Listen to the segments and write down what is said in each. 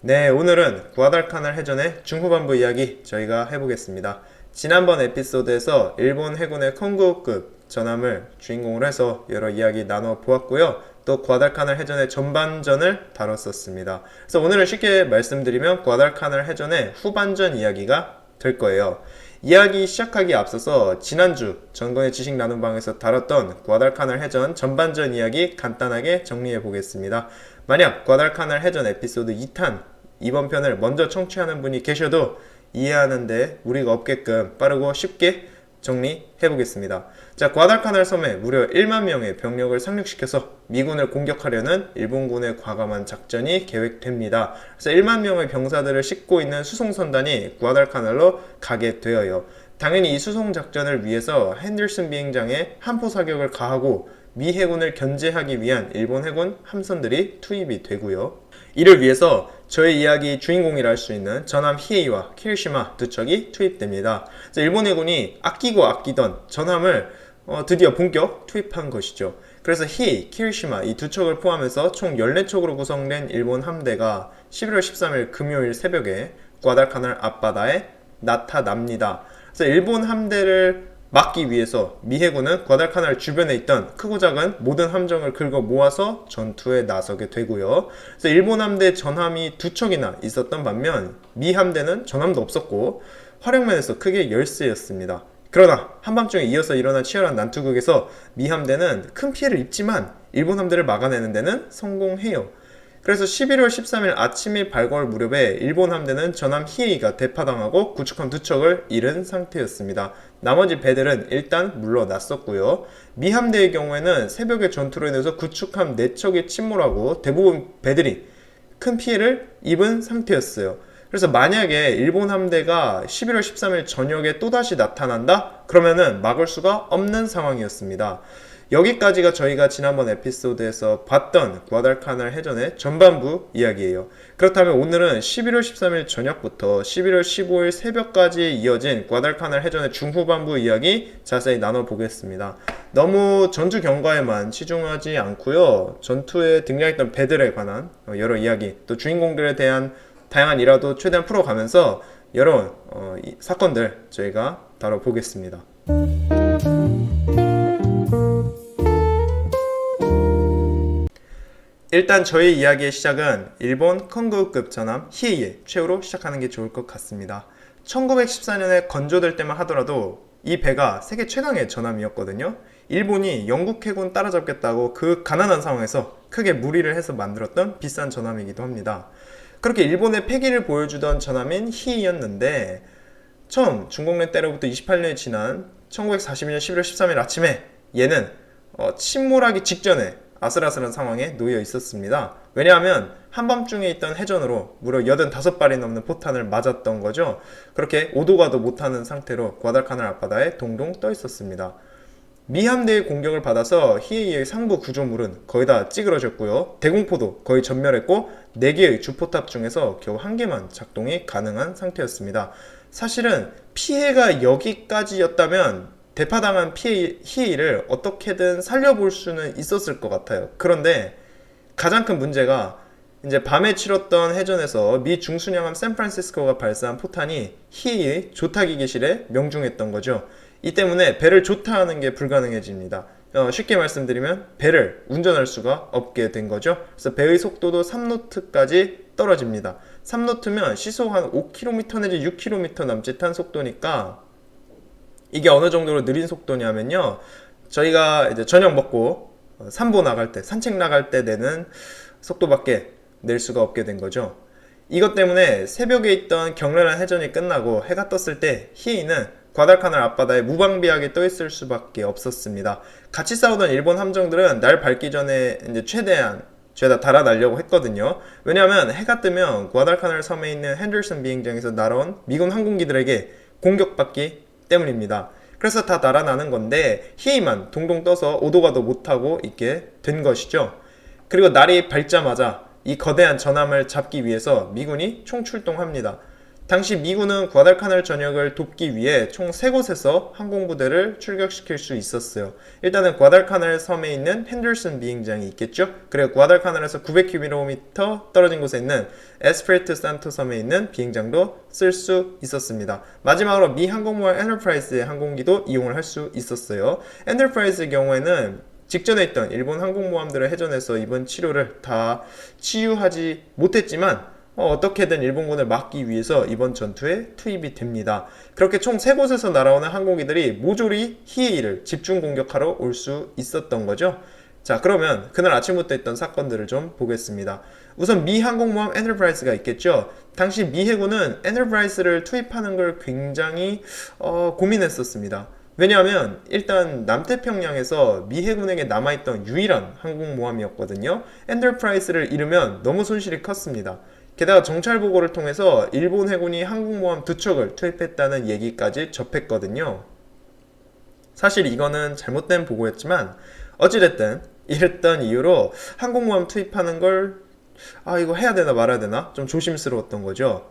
네, 오늘은 구아달카날 해전의 중후반부 이야기 저희가 해보겠습니다. 지난번 에피소드에서 일본 해군의 컨고급 전함을 주인공으로 해서 여러 이야기 나눠 보았고요. 또 구아달카날 해전의 전반전을 다뤘었습니다. 그래서 오늘은 쉽게 말씀드리면 구아달카날 해전의 후반전 이야기가 될 거예요. 이야기 시작하기에 앞서서 지난주 전권의 지식 나눔 방에서 다뤘던 구아달카날 해전 전반전 이야기 간단하게 정리해 보겠습니다. 만약 구아달카날 해전 에피소드 2탄 이번 편을 먼저 청취하는 분이 계셔도 이해하는데 무리가 없게끔 빠르고 쉽게 정리해 보겠습니다. 자, 구아달카날 섬에 무려 1만 명의 병력을 상륙시켜서 미군을 공격하려는 일본군의 과감한 작전이 계획됩니다. 그래서 1만 명의 병사들을 싣고 있는 수송선단이 구아달카날로 가게 되어요. 당연히 이 수송 작전을 위해서 핸들슨 비행장에 함포 사격을 가하고 미 해군을 견제하기 위한 일본 해군 함선들이 투입이 되고요. 이를 위해서 저의 이야기 주인공이라 할 수 있는 전함 히에이와 키리시마 두 척이 투입됩니다. 일본 해군이 아끼고 아끼던 전함을 드디어 본격 투입한 것이죠. 그래서 히에이, 키리시마 이 두 척을 포함해서 총 14척으로 구성된 일본 함대가 11월 13일 금요일 새벽에 구아달카날 앞바다에 나타납니다. 그래서 일본 함대를 막기 위해서 미 해군은 구아달카날 주변에 있던 크고 작은 모든 함정을 긁어 모아서 전투에 나서게 되고요. 그래서 일본 함대 전함이 두 척이나 있었던 반면 미 함대는 전함도 없었고 화력면에서 크게 열세였습니다. 그러나 한밤중에 이어서 일어난 치열한 난투극에서 미 함대는 큰 피해를 입지만 일본 함대를 막아내는 데는 성공해요. 그래서 11월 13일 아침이 밝아올 무렵에 일본 함대는 전함 히에이가 대파당하고 구축함 두 척을 잃은 상태였습니다. 나머지 배들은 일단 물러났었고요. 미 함대의 경우에는 새벽의 전투로 인해서 구축함 4척이 침몰하고 대부분 배들이 큰 피해를 입은 상태였어요. 그래서 만약에 일본 함대가 11월 13일 저녁에 또다시 나타난다? 그러면은 막을 수가 없는 상황이었습니다. 여기까지가 저희가 지난번 에피소드에서 봤던 구아달카날 해전의 전반부 이야기예요. 그렇다면 오늘은 11월 13일 저녁부터 11월 15일 새벽까지 이어진 구아달카날 해전의 중후반부 이야기 자세히 나눠보겠습니다. 너무 전투 경과에만 치중하지 않고요. 전투에 등장했던 배들에 관한 여러 이야기, 또 주인공들에 대한 다양한 일화도 최대한 풀어가면서 여러 사건들 저희가 다뤄보겠습니다. 일단 저희 이야기의 시작은 일본 컨고급 전함 히에이의 최후로 시작하는 게 좋을 것 같습니다. 1914년에 건조될 때만 하더라도 이 배가 세계 최강의 전함이었거든요. 일본이 영국 해군 따라잡겠다고 그 가난한 상황에서 크게 무리를 해서 만들었던 비싼 전함이기도 합니다. 그렇게 일본의 패기를 보여주던 전함인 히에이였는데 처음 중공랭 때로부터 28년이 지난 1942년 11월 13일 아침에 얘는 침몰하기 직전에 아슬아슬한 상황에 놓여 있었습니다. 왜냐하면 한밤중에 있던 해전으로 무려 85발이 넘는 포탄을 맞았던 거죠. 그렇게 오도가도 못하는 상태로 구아달카날 앞바다에 동동 떠 있었습니다. 미 함대의 공격을 받아서 히에이의 상부 구조물은 거의 다 찌그러졌고요. 대공포도 거의 전멸했고 4개의 주포탑 중에서 겨우 1개만 작동이 가능한 상태였습니다. 사실은 피해가 여기까지였다면 대파당한 히에이를 어떻게든 살려볼 수는 있었을 것 같아요. 그런데 가장 큰 문제가 이제 밤에 치렀던 해전에서 미 중순양함 샌프란시스코가 발사한 포탄이 히에이의 조타기계실에 명중했던 거죠. 이 때문에 배를 조타하는 게 불가능해집니다. 쉽게 말씀드리면 배를 운전할 수가 없게 된 거죠. 그래서 배의 속도도 3노트까지 떨어집니다. 3노트면 시속 한 5km 내지 6km 남짓한 속도니까 이게 어느 정도로 느린 속도냐면요. 저희가 이제 저녁 먹고 산보 나갈 때, 산책 나갈 때 내는 속도밖에 낼 수가 없게 된 거죠. 이것 때문에 새벽에 있던 격렬한 해전이 끝나고 해가 떴을 때 히에이는 구아달카날 앞바다에 무방비하게 떠 있을 수밖에 없었습니다. 같이 싸우던 일본 함정들은 날 밝기 전에 이제 최대한 죄다 달아나려고 했거든요. 왜냐하면 해가 뜨면 구아달카날 섬에 있는 핸들슨 비행장에서 날아온 미군 항공기들에게 공격받기 때문입니다. 그래서 다 달아나는 건데 히에이만 동동 떠서 오도가도 못하고 있게 된 것이죠. 그리고 날이 밝자마자 이 거대한 전함을 잡기 위해서 미군이 총출동합니다. 당시 미군은 과달카날 전역을 돕기 위해 총 3곳에서 항공부대를 출격시킬 수 있었어요. 일단은 과달카날 섬에 있는 핸들슨 비행장이 있겠죠. 그리고 과달카날에서 900km 떨어진 곳에 있는 에스페리투 산토 섬에 있는 비행장도 쓸 수 있었습니다. 마지막으로 미 항공모함 엔터프라이즈의 항공기도 이용을 할 수 있었어요. 엔터프라이즈의 경우에는 직전에 있던 일본 항공모함들을 해전해서 이번 치료를 다 치유하지 못했지만 어떻게든 일본군을 막기 위해서 이번 전투에 투입이 됩니다. 그렇게 총 3곳에서 날아오는 항공기들이 모조리 히에이를 집중 공격하러 올 수 있었던 거죠. 자, 그러면 그날 아침부터 있던 사건들을 좀 보겠습니다. 우선 미 항공모함 엔터프라이즈가 있겠죠. 당시 미 해군은 엔터프라이즈를 투입하는 걸 굉장히 고민했었습니다. 왜냐하면 일단 남태평양에서 미 해군에게 남아있던 유일한 항공모함이었거든요. 엔터프라이즈를 잃으면 너무 손실이 컸습니다. 게다가 정찰보고를 통해서 일본 해군이 항공모함 2척을 투입했다는 얘기까지 접했거든요. 사실 이거는 잘못된 보고였지만 어찌됐든 이랬던 이유로 항공모함 투입하는 걸 이거 해야 되나 말아야 되나 좀 조심스러웠던 거죠.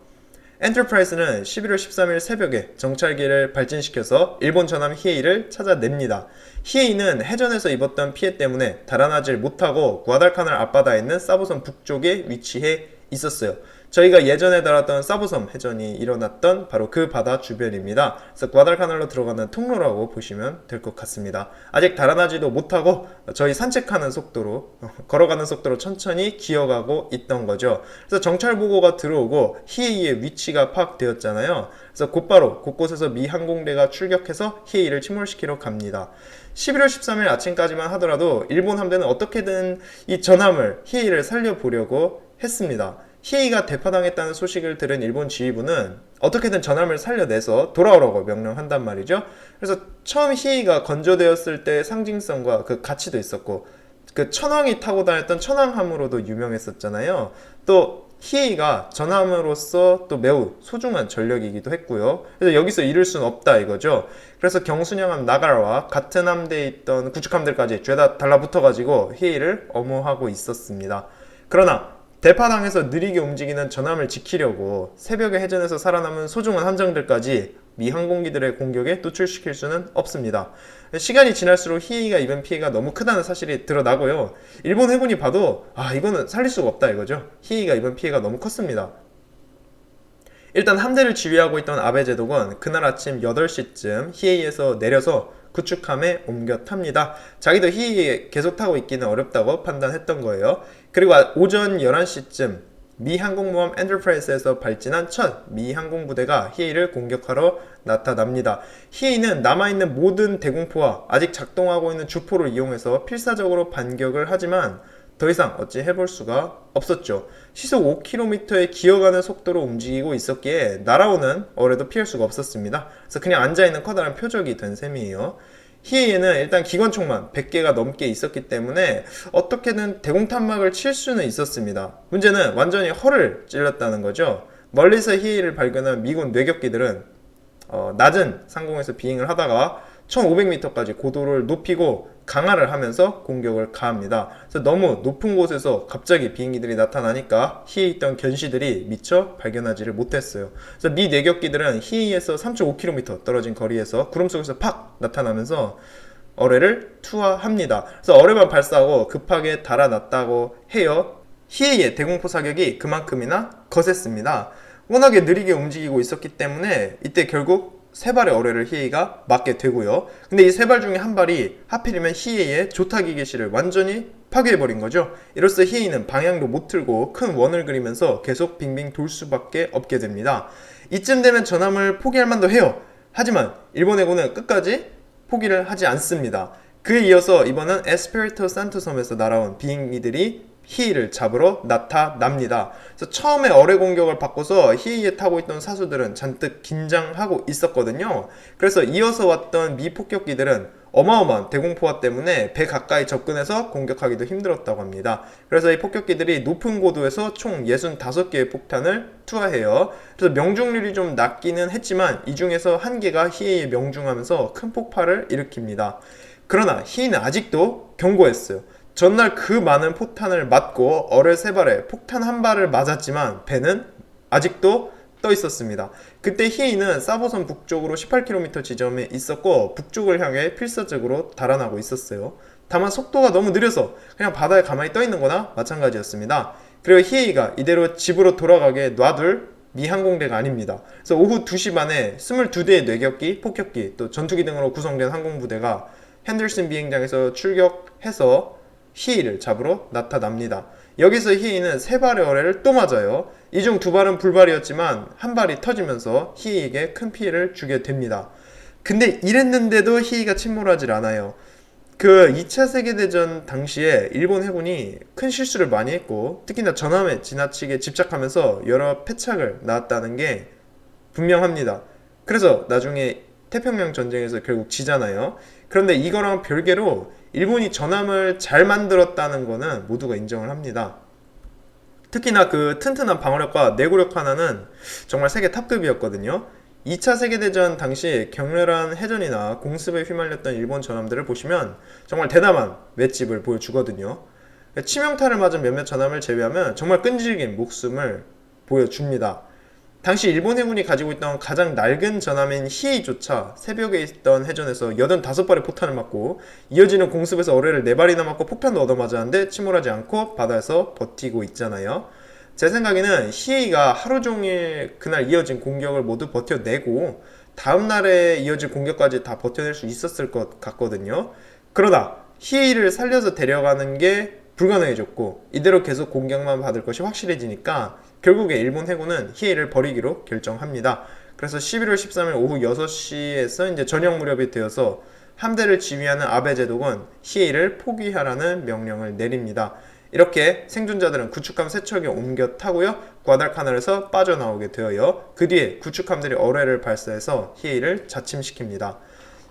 엔터프라이즈는 11월 13일 새벽에 정찰기를 발진시켜서 일본 전함 히에이를 찾아냅니다. 히에이는 해전에서 입었던 피해 때문에 달아나질 못하고 구아달카날 앞바다에 있는 사보섬 북쪽에 위치해 있었어요. 저희가 예전에 다뤘던 사보섬 해전이 일어났던 바로 그 바다 주변입니다. 그래서 과달카날로 들어가는 통로라고 보시면 될 것 같습니다. 아직 달아나지도 못하고 저희 산책하는 속도로 걸어가는 속도로 천천히 기어가고 있던 거죠. 그래서 정찰 보고가 들어오고 히에이의 위치가 파악되었잖아요. 그래서 곧바로 곳곳에서 미 항공대가 출격해서 히에이를 침몰시키러 갑니다. 11월 13일 아침까지만 하더라도 일본 함대는 어떻게든 이 전함을 히에이를 살려보려고 했습니다. 히에이가 대파당했다는 소식을 들은 일본 지휘부는 어떻게든 전함을 살려내서 돌아오라고 명령한단 말이죠. 그래서 처음 히에이가 건조되었을 때의 상징성과 그 가치도 있었고 그 천황이 타고 다녔던 천황함으로도 유명했었잖아요. 또 히에이가 전함으로서 또 매우 소중한 전력이기도 했고요. 그래서 여기서 잃을 수는 없다 이거죠. 그래서 경순양함 나가라와 같은 함대에 있던 구축함들까지 죄다 달라붙어가지고 히에이를 엄호하고 있었습니다. 그러나 대파당에서 느리게 움직이는 전함을 지키려고 새벽에 해전에서 살아남은 소중한 함정들까지 미 항공기들의 공격에 노출시킬 수는 없습니다. 시간이 지날수록 히에이가 입은 피해가 너무 크다는 사실이 드러나고요. 일본 해군이 봐도 이거는 살릴 수가 없다 이거죠. 히에이가 입은 피해가 너무 컸습니다. 일단 함대를 지휘하고 있던 아베 제독은 그날 아침 8시쯤 히에이에서 내려서 구축함에 옮겨 탑니다. 자기도 히에이에 계속 타고 있기는 어렵다고 판단했던 거예요. 그리고 오전 11시쯤 미 항공모함 엔터프라이즈에서 발진한 첫 미 항공부대가 히에이를 공격하러 나타납니다. 히에이는 남아있는 모든 대공포와 아직 작동하고 있는 주포를 이용해서 필사적으로 반격을 하지만 더 이상 어찌 해볼 수가 없었죠. 시속 5km의 기어가는 속도로 움직이고 있었기에 날아오는 어뢰도 피할 수가 없었습니다. 그래서 그냥 앉아있는 커다란 표적이 된 셈이에요. 히에이에는 일단 기관총만 100개가 넘게 있었기 때문에 어떻게든 대공탄막을 칠 수는 있었습니다. 문제는 완전히 허를 찔렀다는 거죠. 멀리서 히에이를 발견한 미군 뇌격기들은 낮은 상공에서 비행을 하다가 1500m까지 고도를 높이고 강화를 하면서 공격을 가합니다. 그래서 너무 높은 곳에서 갑자기 비행기들이 나타나니까 히에이에 있던 견시들이 미처 발견하지를 못했어요. 그래서 미 내격기들은 히에이에서 3.5km 떨어진 거리에서 구름 속에서 팍 나타나면서 어뢰를 투하합니다. 그래서 어뢰만 발사하고 급하게 달아났다고 해요. 히에이의 대공포 사격이 그만큼이나 거셌습니다. 워낙에 느리게 움직이고 있었기 때문에 이때 결국 3발의 어뢰를 히에이가 맞게 되고요. 근데 이 3발 중에 한 발이 하필이면 히에이의 조타기 개시를 완전히 파괴해버린 거죠. 이로써 히에이는 방향도 못 틀고 큰 원을 그리면서 계속 빙빙 돌 수밖에 없게 됩니다. 이쯤 되면 전함을 포기할 만도 해요. 하지만 일본 해군은 끝까지 포기를 하지 않습니다. 그에 이어서 이번은 에스페리투 산토 섬에서 날아온 비행기들이 히에이를 잡으러 나타납니다. 그래서 처음에 어뢰 공격을 받고서 히에이에 타고 있던 사수들은 잔뜩 긴장하고 있었거든요. 그래서 이어서 왔던 미 폭격기들은 어마어마한 대공포화 때문에 배 가까이 접근해서 공격하기도 힘들었다고 합니다. 그래서 이 폭격기들이 높은 고도에서 총 65개의 폭탄을 투하해요. 그래서 명중률이 좀 낮기는 했지만 이 중에서 한 개가 히에이에 명중하면서 큰 폭발을 일으킵니다. 그러나 히에이는 아직도 견고했어요. 전날 그 많은 포탄을 맞고 어뢰 3발에 폭탄 1발을 맞았지만 배는 아직도 떠 있었습니다. 그때 히에이는 사보섬 북쪽으로 18km 지점에 있었고 북쪽을 향해 필사적으로 달아나고 있었어요. 다만 속도가 너무 느려서 그냥 바다에 가만히 떠 있는 거나 마찬가지였습니다. 그리고 히에이가 이대로 집으로 돌아가게 놔둘 미 항공대가 아닙니다. 그래서 오후 2시 반에 22대의 뇌격기, 폭격기, 또 전투기 등으로 구성된 항공부대가 핸들슨 비행장에서 출격해서 히에이를 잡으러 나타납니다. 여기서 히에이는 3발의 어뢰를 또 맞아요. 이 중 2발은 불발이었지만 한 발이 터지면서 히에이에게 큰 피해를 주게 됩니다. 근데 이랬는데도 히에이가 침몰하질 않아요. 그 2차 세계대전 당시에 일본 해군이 큰 실수를 많이 했고 특히나 전함에 지나치게 집착하면서 여러 패착을 낳았다는 게 분명합니다. 그래서 나중에 태평양 전쟁에서 결국 지잖아요. 그런데 이거랑 별개로 일본이 전함을 잘 만들었다는 거는 모두가 인정을 합니다. 특히나 그 튼튼한 방어력과 내구력 하나는 정말 세계 탑급이었거든요. 2차 세계대전 당시 격렬한 해전이나 공습에 휘말렸던 일본 전함들을 보시면 정말 대담한 맷집을 보여주거든요. 치명타를 맞은 몇몇 전함을 제외하면 정말 끈질긴 목숨을 보여줍니다. 당시 일본 해군이 가지고 있던 가장 낡은 전함인 히에이조차 새벽에 있던 해전에서 85발의 포탄을 맞고 이어지는 공습에서 어뢰를 4발이나 맞고 폭탄도 얻어맞았는데 침몰하지 않고 바다에서 버티고 있잖아요. 제 생각에는 히에이가 하루 종일 그날 이어진 공격을 모두 버텨내고 다음날에 이어질 공격까지 다 버텨낼 수 있었을 것 같거든요. 그러나 히에이를 살려서 데려가는 게 불가능해졌고 이대로 계속 공격만 받을 것이 확실해지니까 결국에 일본 해군은 히에이를 버리기로 결정합니다. 그래서 11월 13일 오후 6시에서 이제 저녁 무렵이 되어서 함대를 지휘하는 아베 제독은 히에이를 포기하라는 명령을 내립니다. 이렇게 생존자들은 구축함 3척에 옮겨 타고요. 과달카날에서 빠져나오게 되어요. 그 뒤에 구축함들이 어뢰를 발사해서 히에이를 자침시킵니다.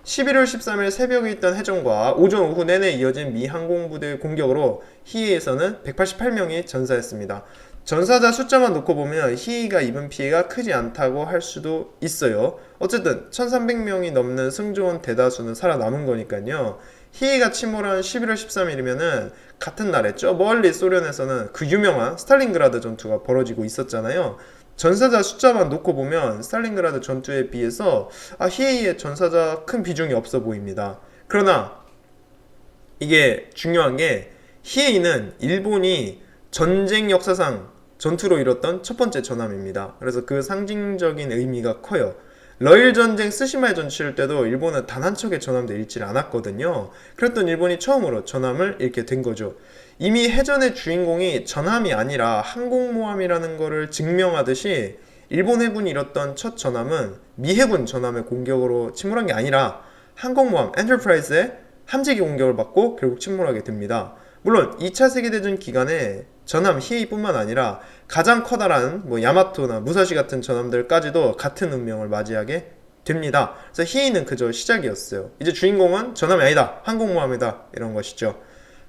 11월 13일 새벽에 있던 해전과 오전 오후 내내 이어진 미 항공부대의 공격으로 히에이에서는 188명이 전사했습니다. 전사자 숫자만 놓고 보면 히에이가 입은 피해가 크지 않다고 할 수도 있어요. 어쨌든 1300명이 넘는 승조원 대다수는 살아남은 거니까요. 히에이가 침몰한 11월 13일이면은 같은 날에 저 멀리 소련에서는 그 유명한 스탈린그라드 전투가 벌어지고 있었잖아요. 전사자 숫자만 놓고 보면 스탈린그라드 전투에 비해서 히에이의 전사자 큰 비중이 없어 보입니다. 그러나 이게 중요한 게 히에이는 일본이 전쟁 역사상 전투로 이뤘던 첫 번째 전함입니다. 그래서 그 상징적인 의미가 커요. 러일 전쟁 스시마에 전 치를 때도 일본은 단 한 척의 전함도 잃지 않았거든요. 그랬던 일본이 처음으로 전함을 잃게 된 거죠. 이미 해전의 주인공이 전함이 아니라 항공모함이라는 것을 증명하듯이 일본 해군이 잃었던 첫 전함은 미 해군 전함의 공격으로 침몰한 게 아니라 항공모함 엔터프라이즈의 함재기 공격을 받고 결국 침몰하게 됩니다. 물론 2차 세계대전 기간에 전함 히에이뿐만 아니라 가장 커다란 야마토나 무사시 같은 전함들까지도 같은 운명을 맞이하게 됩니다. 그래서 히에이는 그저 시작이었어요. 이제 주인공은 전함이 아니다, 항공모함이다, 이런 것이죠.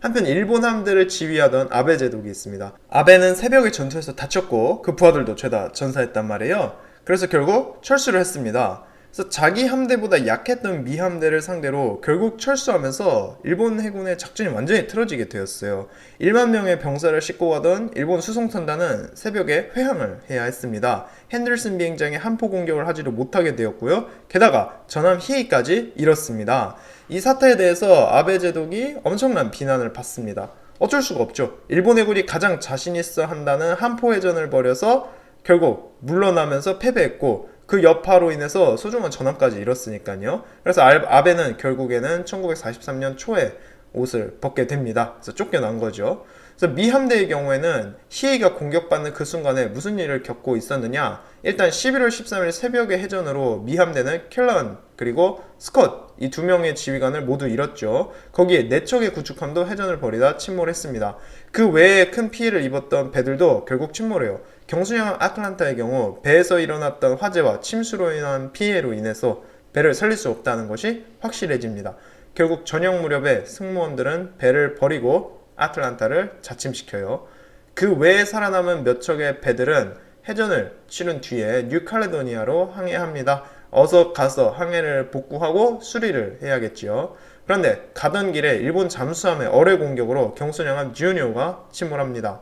한편 일본 함대를 지휘하던 아베 제독이 있습니다. 아베는 새벽에 전투에서 다쳤고 그 부하들도 죄다 전사했단 말이에요. 그래서 결국 철수를 했습니다. 그래서 자기 함대보다 약했던 미 함대를 상대로 결국 철수하면서 일본 해군의 작전이 완전히 틀어지게 되었어요. 1만 명의 병사를 싣고 가던 일본 수송선단은 새벽에 회항을 해야 했습니다. 핸들슨 비행장에 함포 공격을 하지도 못하게 되었고요. 게다가 전함 히에이까지 잃었습니다. 이 사태에 대해서 아베 제독이 엄청난 비난을 받습니다. 어쩔 수가 없죠. 일본 해군이 가장 자신 있어 한다는 함포 해전을 벌여서 결국 물러나면서 패배했고 그 여파로 인해서 소중한 전함까지 잃었으니까요. 그래서 아베는 결국에는 1943년 초에 옷을 벗게 됩니다. 그래서 쫓겨난 거죠. 그래서 미 함대의 경우에는 히에이가 공격받는 그 순간에 무슨 일을 겪고 있었느냐? 일단 11월 13일 새벽의 해전으로 미 함대는 켈런 그리고 스콧 이 2명의 지휘관을 모두 잃었죠. 거기에 4척의 구축함도 해전을 벌이다 침몰했습니다. 그 외에 큰 피해를 입었던 배들도 결국 침몰해요. 경순항 아틀란타의 경우 배에서 일어났던 화재와 침수로 인한 피해로 인해서 배를 살릴 수 없다는 것이 확실해집니다. 결국 저녁 무렵에 승무원들은 배를 버리고 아틀란타를 자침시켜요. 그 외에 살아남은 몇 척의 배들은 해전을 치른 뒤에 뉴칼레도니아로 항해합니다. 어서 가서 항해를 복구하고 수리를 해야겠지요. 그런데 가던 길에 일본 잠수함의 어뢰 공격으로 경순양함 주니오가 침몰합니다.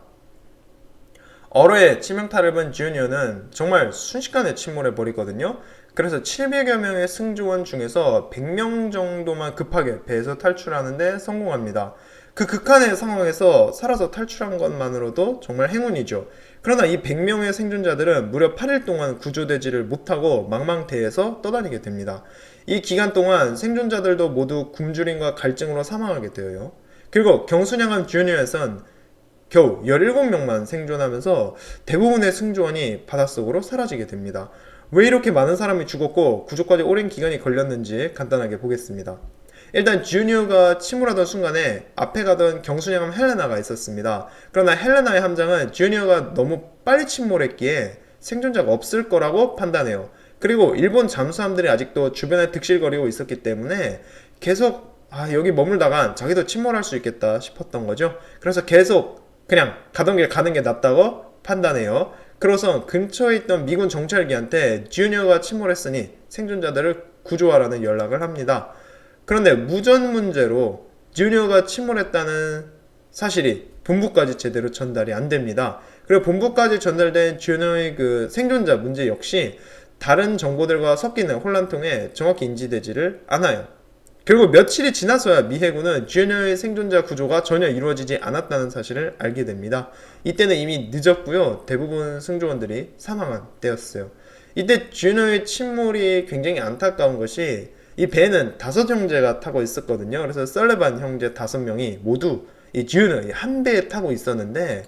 어뢰에 치명타를 입은 주니어는 정말 순식간에 침몰해버리거든요. 그래서 700여 명의 승조원 중에서 100명 정도만 급하게 배에서 탈출하는데 성공합니다. 그 극한의 상황에서 살아서 탈출한 것만으로도 정말 행운이죠. 그러나 이 100명의 생존자들은 무려 8일 동안 구조되지를 못하고 망망대해에서 떠다니게 됩니다. 이 기간 동안 생존자들도 모두 굶주림과 갈증으로 사망하게 되어요. 그리고 경순양함 주니어에선 겨우 17명만 생존하면서 대부분의 승조원이 바닷속으로 사라지게 됩니다. 왜 이렇게 많은 사람이 죽었고 구조까지 오랜 기간이 걸렸는지 간단하게 보겠습니다. 일단 주니어가 침몰하던 순간에 앞에 가던 경순양함 헬레나가 있었습니다. 그러나 헬레나의 함장은 주니어가 너무 빨리 침몰했기에 생존자가 없을 거라고 판단해요. 그리고 일본 잠수함들이 아직도 주변에 득실거리고 있었기 때문에 계속 여기 머물다간 자기도 침몰할 수 있겠다 싶었던 거죠. 그래서 계속 그냥 가던 길 가는 게 낫다고 판단해요. 그래서 근처에 있던 미군 정찰기한테 주니어가 침몰했으니 생존자들을 구조하라는 연락을 합니다. 그런데 무전 문제로 주니어가 침몰했다는 사실이 본부까지 제대로 전달이 안 됩니다. 그리고 본부까지 전달된 주니어의 그 생존자 문제 역시 다른 정보들과 섞이는 혼란통에 정확히 인지되지를 않아요. 결국 며칠이 지나서야 미 해군은 주니어의 생존자 구조가 전혀 이루어지지 않았다는 사실을 알게 됩니다. 이때는 이미 늦었고요. 대부분 승조원들이 사망한 때였어요. 이때 주니어의 침몰이 굉장히 안타까운 것이 이 배는 5형제가 타고 있었거든요. 그래서 설레반 형제 5명이 모두 이 주니어의 한 배에 타고 있었는데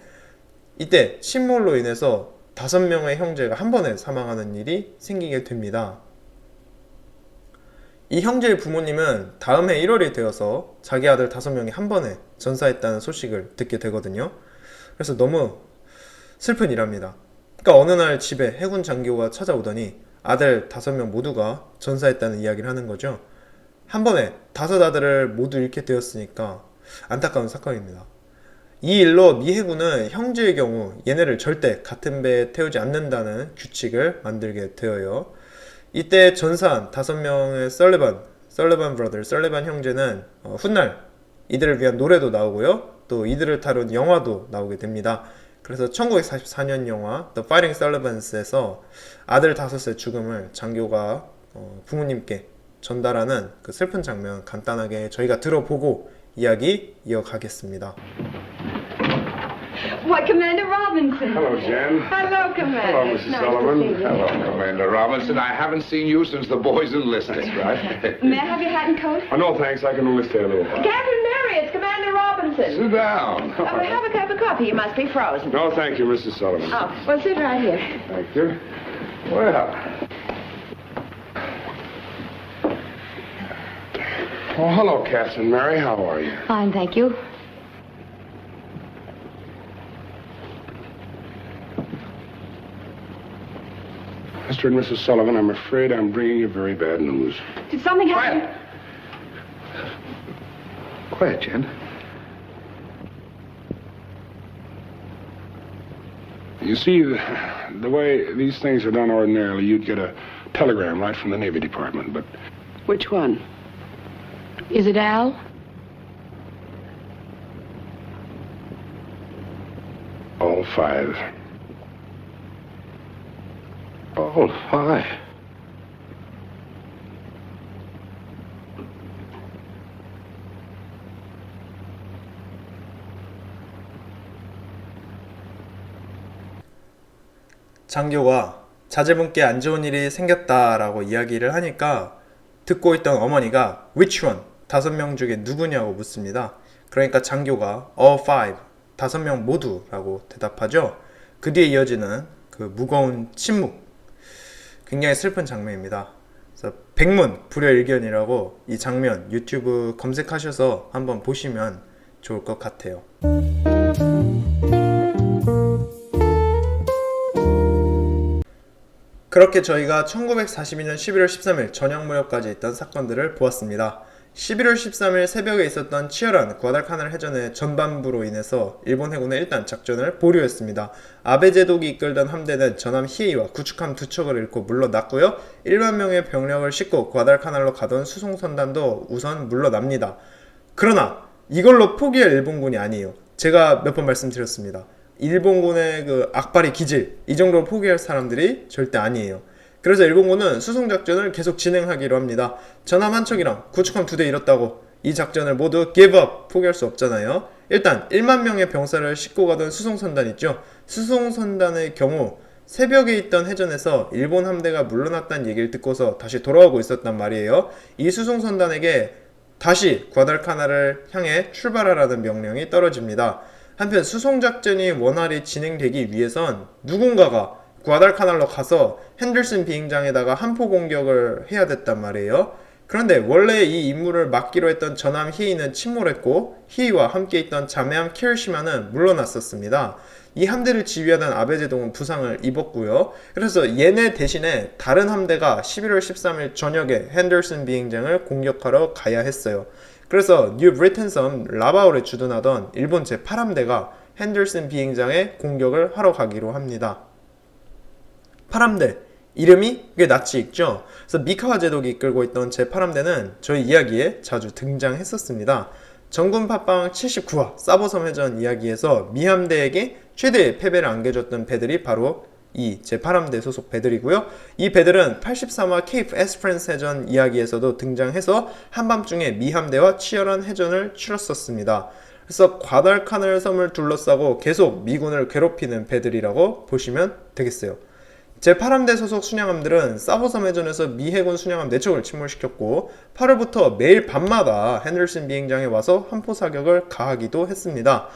이때 침몰로 인해서 5명의 형제가 한 번에 사망하는 일이 생기게 됩니다. 이 형제의 부모님은 다음 해 1월이 되어서 자기 아들 5명이 한 번에 전사했다는 소식을 듣게 되거든요. 그래서 너무 슬픈 일합니다. 그러니까 어느 날 집에 해군 장교가 찾아오더니 아들 5명 모두가 전사했다는 이야기를 하는 거죠. 한 번에 5 아들을 모두 잃게 되었으니까 안타까운 사건입니다. 이 일로 미 해군은 형제의 경우 얘네를 절대 같은 배에 태우지 않는다는 규칙을 만들게 되어요. 이때 전사한 5명의 설레반 브라더, 설레반 형제는 훗날 이들을 위한 노래도 나오고요. 또 이들을 다룬 영화도 나오게 됩니다. 그래서 1944년 영화 The Fighting Sullivans에서 아들 5의 죽음을 장교가 부모님께 전달하는 그 슬픈 장면 간단하게 저희가 들어보고 이야기 이어가겠습니다. Why, Commander Robinson. Hello, Jen. Hello, Commander. Hello, Mrs. Nice Sullivan. to see you. Hello, Commander Robinson. I haven't seen you since the boys enlisted. That's right. May I have your hat and coat? Oh, no, thanks. I can only stay a little while. Captain Mary, it's Commander Robinson. Sit down. Well, have a cup of coffee. You must be frozen. No, thank you, Mrs. Sullivan. Oh, well, sit right here. Thank you. Well. Oh, hello, Captain Mary. How are you? Fine, thank you. Mr. and Mrs. Sullivan, I'm afraid I'm bringing you very bad news. Did something happen? Quiet, Jen. You see, the way these things are done ordinarily, you'd get a telegram right from the Navy Department, but Which one? Is it Al? all 5. All 5. 장교가 자제분께 안 좋은 일이 생겼다라고 이야기를 하니까 듣고 있던 어머니가 Which one? 5명 중에 누구냐고 묻습니다. 그러니까 장교가 All 5, 5명 모두라고 대답하죠. 그 뒤에 이어지는 그 무거운 침묵, 굉장히 슬픈 장면입니다. 그래서 백문 불여일견이라고 이 장면 유튜브 검색하셔서 한번 보시면 좋을 것 같아요. 그렇게 저희가 1942년 11월 13일 저녁 무렵까지 있던 사건들을 보았습니다. 11월 13일 새벽에 있었던 치열한 구아달카날 해전의 전반부로 인해서 일본 해군은 일단 작전을 보류했습니다. 아베 제독이 이끌던 함대는 전함 히에이와 구축함 2척을 잃고 물러났고요. 1만 명의 병력을 싣고 구아달카날로 가던 수송선단도 우선 물러납니다. 그러나 이걸로 포기할 일본군이 아니에요. 제가 몇 번 말씀드렸습니다. 일본군의 그 악발의 기질 이 정도로 포기할 사람들이 절대 아니에요. 그래서 일본군은 수송작전을 계속 진행하기로 합니다. 전함 한 척이랑 구축함 2대 잃었다고 이 작전을 모두 give up, 포기할 수 없잖아요. 일단 1만 명의 병사를 싣고 가던 수송선단 있죠. 수송선단의 경우 새벽에 있던 해전에서 일본 함대가 물러났다는 얘기를 듣고서 다시 돌아오고 있었단 말이에요. 이 수송선단에게 다시 과달카나를 향해 출발하라는 명령이 떨어집니다. 한편 수송작전이 원활히 진행되기 위해선 누군가가 과달카날로 가서 핸들슨 비행장에다가 한포 공격을 해야 됐단 말이에요. 그런데 원래 이 임무를 맡기로 했던 전함 히이는 침몰했고 히이와 함께 있던 자매함 키르시마는 물러났었습니다. 이 함대를 지휘하던 아베 제동은 부상을 입었고요. 그래서 얘네 대신에 다른 함대가 11월 13일 저녁에 핸들슨 비행장을 공격하러 가야 했어요. 그래서 뉴 브리튼 섬 라바울에 주둔하던 일본 제8함대가 핸들슨 비행장에 공격을 하러 가기로 합니다. 8함대 이름이 꽤 낯이 익죠. 그래서 미카와 제독이 이끌고 있던 제8함대는 저희 이야기에 자주 등장했었습니다. 전군 팟빵 79화 사보섬 해전 이야기에서 미함대에게 최대의 패배를 안겨줬던 배들이 바로 이 제8함대 소속 배들이고요. 이 배들은 83화 케이프 에스프란스 해전 이야기에서도 등장해서 한밤중에 미함대와 치열한 해전을 치렀었습니다. 그래서 과달카날 섬을 둘러싸고 계속 미군을 괴롭히는 배들이라고 보시면 되겠어요. 제8함대 소속 순양함들은 사보섬 해전에서 미 해군 순양함 4척을 침몰시켰고 8월부터 매일 밤마다 핸들슨 비행장에 와서 한포 사격을 가하기도 했습니다.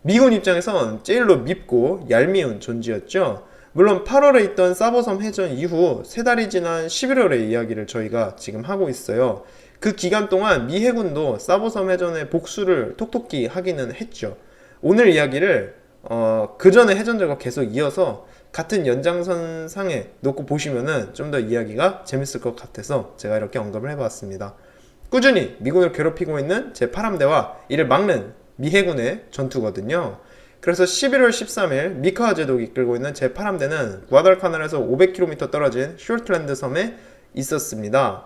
미군 입장에선 제일로 밉고 얄미운 존재였죠. 물론 8월에 있던 사보섬 해전 이후 3달이 지난 11월의 이야기를 저희가 지금 하고 있어요. 그 기간 동안 미 해군도 사보섬 해전의 복수를 톡톡히 하기는 했죠. 오늘 이야기를 그 전에 해전들과 계속 이어서 같은 연장선 상에 놓고 보시면은 좀 더 이야기가 재밌을 것 같아서 제가 이렇게 언급을 해봤습니다. 꾸준히 미군을 괴롭히고 있는 제8함대와 이를 막는 미 해군의 전투거든요. 그래서 11월 13일 미카와 제독이 이끌고 있는 제8함대는 과달카날에서 500km 떨어진 숄트랜드 섬에 있었습니다.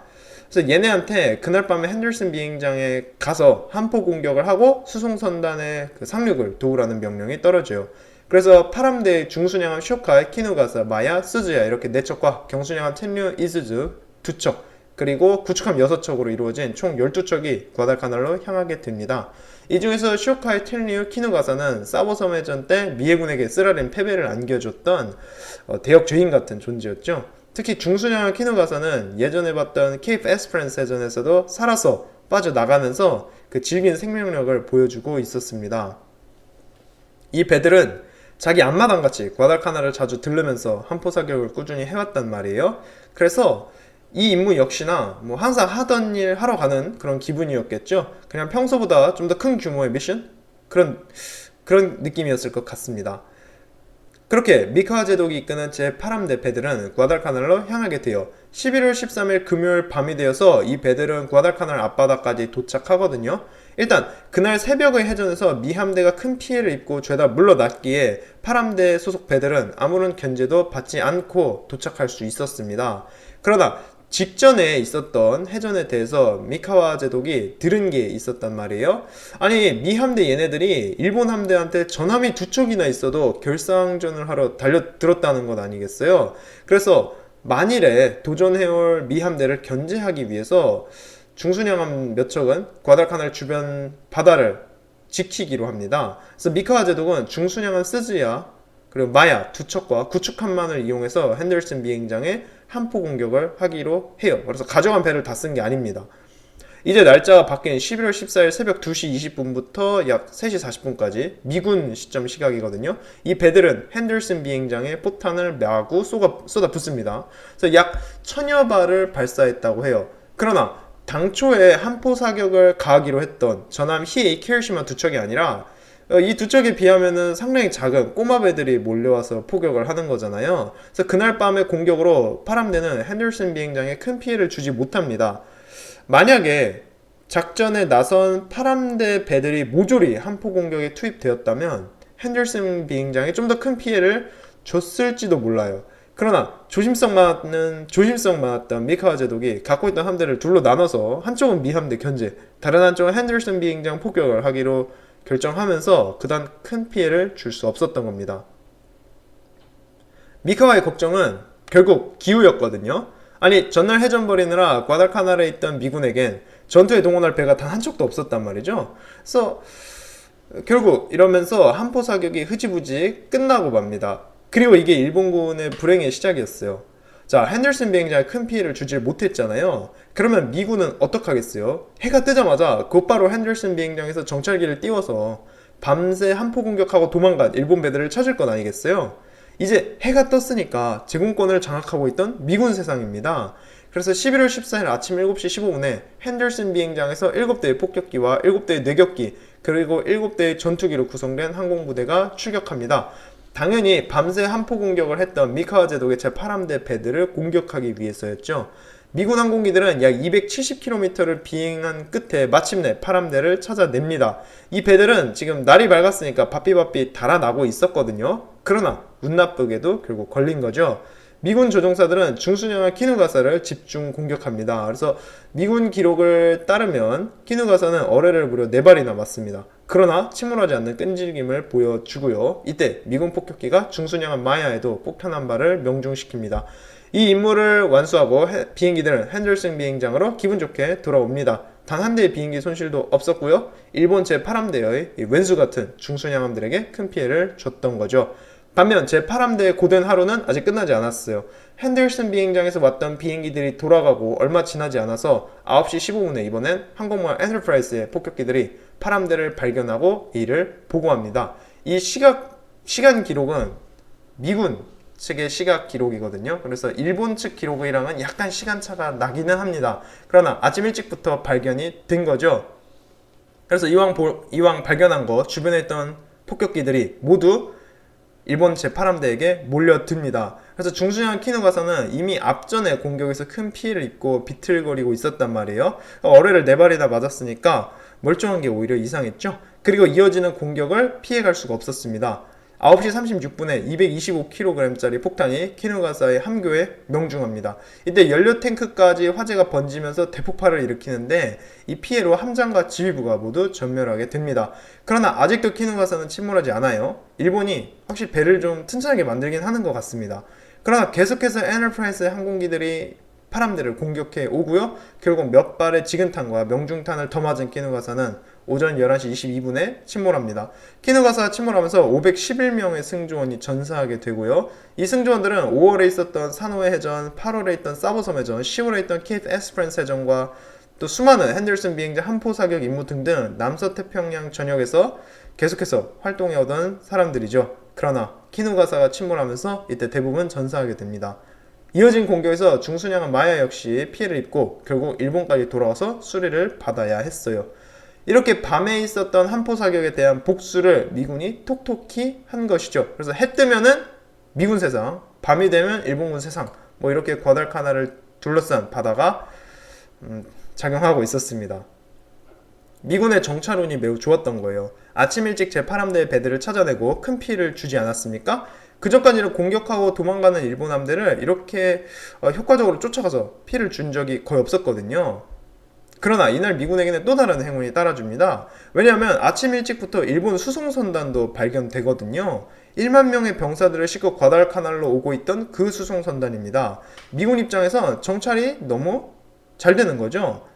그래서 얘네한테 그날 밤에 핸들슨 비행장에 가서 한포 공격을 하고 수송선단의 그 상륙을 도우라는 명령이 떨어져요. 그래서 8함대 중순양함 쇼카이, 키누가사, 마야, 스즈야 이렇게 4척과 경순양함 텐류, 이즈즈 2척 그리고 구축함 6척으로 이루어진 총 12척이 과달카날로 향하게 됩니다. 이 중에서 쇼카이, 텐류, 키누가사는 사보섬 해전 때 미해군에게 쓰라린 패배를 안겨줬던 대역 죄인 같은 존재였죠. 특히 중순양함 키누가사는 예전에 봤던 케이프 에스프란스 해전에서도 살아서 빠져나가면서 그 질긴 생명력을 보여주고 있었습니다. 이 배들은 자기 앞마당같이 과달카날을 자주 들르면서 한포 사격을 꾸준히 해왔단 말이에요. 그래서 이 임무 역시나 뭐 항상 하던 일 하러 가는 그런 기분이었겠죠. 그냥 평소보다 좀 더 큰 규모의 미션? 그런 느낌이었을 것 같습니다. 그렇게 미카와 제독이 이끄는 제8함대 배들은 과달카날로 향하게 돼요. 11월 13일 금요일 밤이 되어서 이 배들은 과달카날 앞바다까지 도착하거든요. 일단 그날 새벽의 해전에서 미 함대가 큰 피해를 입고 죄다 물러났기에 8함대 소속 배들은 아무런 견제도 받지 않고 도착할 수 있었습니다. 그러나 직전에 있었던 해전에 대해서 미카와 제독이 들은 게 있었단 말이에요. 아니 미 함대 얘네들이 일본 함대한테 전함이 2척이나 있어도 결상전을 하러 달려들었다는 것 아니겠어요? 그래서 만일에 도전해올 미 함대를 견제하기 위해서 중순양함 몇 척은 과달카날 주변 바다를 지키기로 합니다. 그래서 미카와 제독은 중순양함 스즈야 그리고 마야 2척과 구축함만을 이용해서 핸들슨 비행장에 한포 공격을 하기로 해요. 그래서 가져간 배를 다 쓴 게 아닙니다. 이제 날짜가 바뀐 11월 14일 새벽 2시 20분부터 약 3시 40분까지 미군 시점 시각이거든요. 이 배들은 핸들슨 비행장에 포탄을 마구 쏟아붓습니다. 그래서 약 1000여 발을 발사했다고 해요. 그러나 당초에 한포 사격을 가하기로 했던 전함 히에이, 키르시마 2척이 아니라 이 2척에 비하면은 상당히 작은 꼬마 배들이 몰려와서 포격을 하는 거잖아요. 그래서 그날 밤의 공격으로 8함대는 핸들슨 비행장에 큰 피해를 주지 못합니다. 만약에 작전에 나선 8함대 배들이 모조리 한포 공격에 투입되었다면 핸들슨 비행장에 좀 더 큰 피해를 줬을지도 몰라요. 그러나 조심성 많았던 미카와 제독이 갖고 있던 함대를 둘로 나눠서 한쪽은 미 함대 견제, 다른 한쪽은 핸들슨 비행장 폭격을 하기로 결정하면서 그다음 큰 피해를 줄 수 없었던 겁니다. 미카와의 걱정은 결국 기후였거든요. 아니 전날 해전 벌이느라 과달카날에 있던 미군에겐 전투에 동원할 배가 단 한 척도 없었단 말이죠. 그래서 결국 이러면서 한포 사격이 흐지부지 끝나고 맙니다. 그리고 이게 일본군의 불행의 시작이었어요. 자, 핸더슨 비행장에 큰 피해를 주질 못했잖아요. 그러면 미군은 어떡하겠어요? 해가 뜨자마자 곧바로 핸더슨 비행장에서 정찰기를 띄워서 밤새 한포 공격하고 도망간 일본 배들을 찾을 것 아니겠어요? 이제 해가 떴으니까 제공권을 장악하고 있던 미군 세상입니다. 그래서 11월 14일 아침 7시 15분에 핸더슨 비행장에서 7대의 폭격기와 7대의 뇌격기 그리고 7대의 전투기로 구성된 항공부대가 출격합니다. 당연히 밤새 한포 공격을 했던 미카와 제독의 제8함대 배들을 공격하기 위해서였죠. 미군 항공기들은 약 270km를 비행한 끝에 마침내 8함대를 찾아냅니다. 이 배들은 지금 날이 밝았으니까 바삐바삐 달아나고 있었거든요. 그러나 운 나쁘게도 결국 걸린 거죠. 미군 조종사들은 중순양한 키누가사를 집중 공격합니다. 그래서 미군 기록을 따르면 키누가사는 어뢰를 무려 4발이나 맞습니다. 그러나 침몰하지 않는 끈질김을 보여주고요. 이때 미군 폭격기가 중순양한 마야에도 폭탄 한 발을 명중시킵니다. 이 임무를 완수하고 비행기들은 핸더슨 비행장으로 기분 좋게 돌아옵니다. 단 한 대의 비행기 손실도 없었고요. 일본 제8함대의 왼수 같은 중순양함들에게 큰 피해를 줬던 거죠. 반면 제8함대의 고된 하루는 아직 끝나지 않았어요. 핸더슨 비행장에서 왔던 비행기들이 돌아가고 얼마 지나지 않아서 9시 15분에 이번엔 항공모함 엔터프라이즈의 폭격기들이 8함대를 발견하고 이를 보고합니다. 이 시간 기록은 미군 측의 시각 기록이거든요. 그래서 일본 측 기록이랑은 약간 시간차가 나기는 합니다. 그러나 아침 일찍부터 발견이 된 거죠. 그래서 이왕 발견한 거 주변에 있던 폭격기들이 모두 일본 제8함대에게 몰려듭니다. 그래서 중순양 키누가사는 이미 앞전에 공격에서 큰 피해를 입고 비틀거리고 있었단 말이에요. 어뢰를 4발이나 맞았으니까 멀쩡한 게 오히려 이상했죠. 그리고 이어지는 공격을 피해갈 수가 없었습니다. 9시 36분에 225kg짜리 폭탄이 키누가사의 함교에 명중합니다. 이때 연료 탱크까지 화재가 번지면서 대폭발을 일으키는데 이 피해로 함장과 지휘부가 모두 전멸하게 됩니다. 그러나 아직도 키누가사는 침몰하지 않아요. 일본이 확실히 배를 좀 튼튼하게 만들긴 하는 것 같습니다. 그러나 계속해서 엔터프라이즈의 항공기들이 8함대를 공격해 오고요. 결국 몇 발의 지근탄과 명중탄을 더 맞은 키누가사는 오전 11시 22분에 침몰합니다. 키누가사가 침몰하면서 511명의 승조원이 전사하게 되고요. 이 승조원들은 5월에 있었던 사노에 해전, 8월에 있던 사보섬 해전, 10월에 있던 케이트 에스프란스 해전과 또 수많은 핸더슨 비행장 한포 사격 임무 등등 남서태평양 전역에서 계속해서 활동해오던 사람들이죠. 그러나 키누가사가 침몰하면서 이때 대부분 전사하게 됩니다. 이어진 공격에서 중순양한 마야 역시 피해를 입고 결국 일본까지 돌아와서 수리를 받아야 했어요. 이렇게 밤에 있었던 한포 사격에 대한 복수를 미군이 톡톡히 한 것이죠. 그래서 해 뜨면은 미군 세상, 밤이 되면 일본군 세상, 뭐 이렇게 과달카날을 둘러싼 바다가 작용하고 있었습니다. 미군의 정찰운이 매우 좋았던 거예요. 아침 일찍 제8함대의 배들을 찾아내고 큰 피해를 주지 않았습니까? 그전까지는 공격하고 도망가는 일본 함대를 이렇게 효과적으로 쫓아가서 피해를 준 적이 거의 없었거든요. 그러나 이날 미군에게는 또 다른 행운이 따라줍니다. 왜냐하면 아침 일찍부터 일본 수송선단도 발견되거든요. 1만 명의 병사들을 싣고 과달카날로 오고 있던 그 수송선단입니다. 미군 입장에선 정찰이 너무 잘 되는 거죠.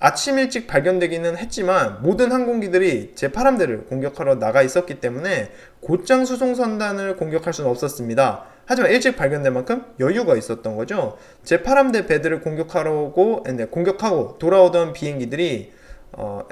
아침 일찍 발견되기는 했지만 모든 항공기들이 제8함대를 공격하러 나가 있었기 때문에 곧장 수송선단을 공격할 수는 없었습니다. 하지만 일찍 발견된 만큼 여유가 있었던 거죠. 제8함대 배들을 공격하고 돌아오던 비행기들이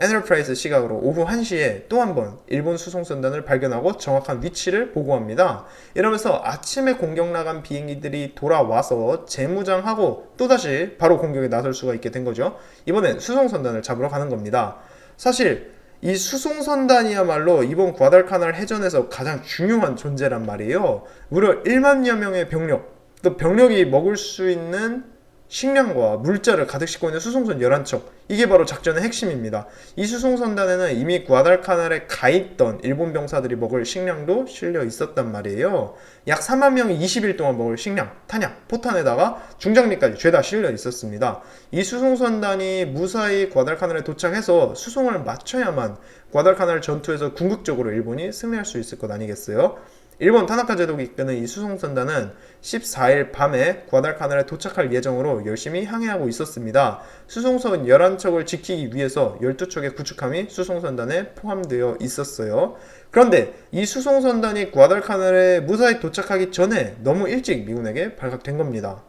엔터프라이즈 시각으로 오후 1시에 또 한 번 일본 수송선단을 발견하고 정확한 위치를 보고합니다. 이러면서 아침에 공격 나간 비행기들이 돌아와서 재무장하고 또다시 바로 공격에 나설 수가 있게 된 거죠. 이번엔 수송선단을 잡으러 가는 겁니다. 사실 이 수송선단이야말로 이번 과달카날 해전에서 가장 중요한 존재란 말이에요. 무려 1만여 명의 병력, 또 병력이 먹을 수 있는 식량과 물자를 가득 싣고 있는 수송선 11척, 이게 바로 작전의 핵심입니다. 이 수송선단에는 이미 구아달카날에 가있던 일본 병사들이 먹을 식량도 실려 있었단 말이에요. 약 4만 명이 20일 동안 먹을 식량, 탄약, 포탄에다가 중장비까지 죄다 실려 있었습니다. 이 수송선단이 무사히 구아달카날에 도착해서 수송을 마쳐야만 구아달카날 전투에서 궁극적으로 일본이 승리할 수 있을 것 아니겠어요? 일본 타나카 제독이 이끄는 이 수송선단은 14일 밤에 구아달카날에 도착할 예정으로 열심히 항해하고 있었습니다. 수송선 11척을 지키기 위해서 12척의 구축함이 수송선단에 포함되어 있었어요. 그런데 이 수송선단이 구아달카날에 무사히 도착하기 전에 너무 일찍 미군에게 발각된 겁니다.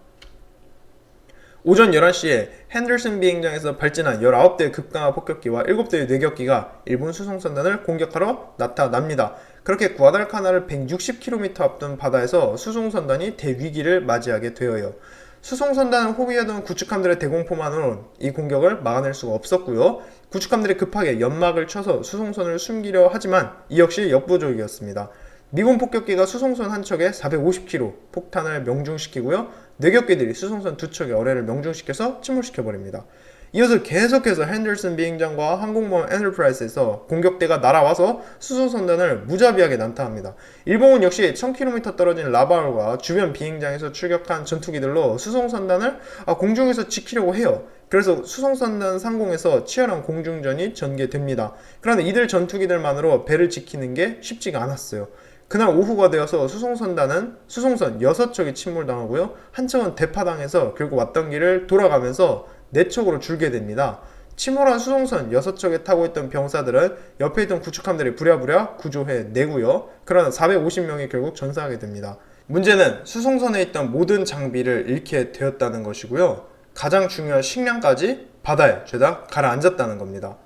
오전 11시에 핸들슨 비행장에서 발진한 19대의 급강하 폭격기와 7대의 뇌격기가 일본 수송선단을 공격하러 나타납니다. 그렇게 구아달카날을 160km 앞둔 바다에서 수송선단이 대위기를 맞이하게 되어요. 수송선단을 호위하던 구축함들의 대공포만으로는 이 공격을 막아낼 수가 없었고요. 구축함들이 급하게 연막을 쳐서 수송선을 숨기려 하지만 이 역시 역부족이었습니다. 미군 폭격기가 수송선 한 척에 450km 폭탄을 명중시키고요. 뇌격기들이 수송선 두 척의 어뢰를 명중시켜서 침몰시켜버립니다. 이어서 계속해서 핸들슨 비행장과 항공모함 엔터프라이즈에서 공격대가 날아와서 수송선단을 무자비하게 난타합니다. 일본은 역시 1000km 떨어진 라바울과 주변 비행장에서 출격한 전투기들로 수송선단을 공중에서 지키려고 해요. 그래서 수송선단 상공에서 치열한 공중전이 전개됩니다. 그런데 이들 전투기들만으로 배를 지키는 게 쉽지가 않았어요. 그날 오후가 되어서 수송선단은 수송선 6척이 침몰당하고요. 한 척은 대파당해서 결국 왔던 길을 돌아가면서 4척으로 줄게 됩니다. 침몰한 수송선 6척에 타고 있던 병사들은 옆에 있던 구축함들이 부랴부랴 구조해내고요. 그러나 450명이 결국 전사하게 됩니다. 문제는 수송선에 있던 모든 장비를 잃게 되었다는 것이고요. 가장 중요한 식량까지 바다에 죄다 가라앉았다는 겁니다.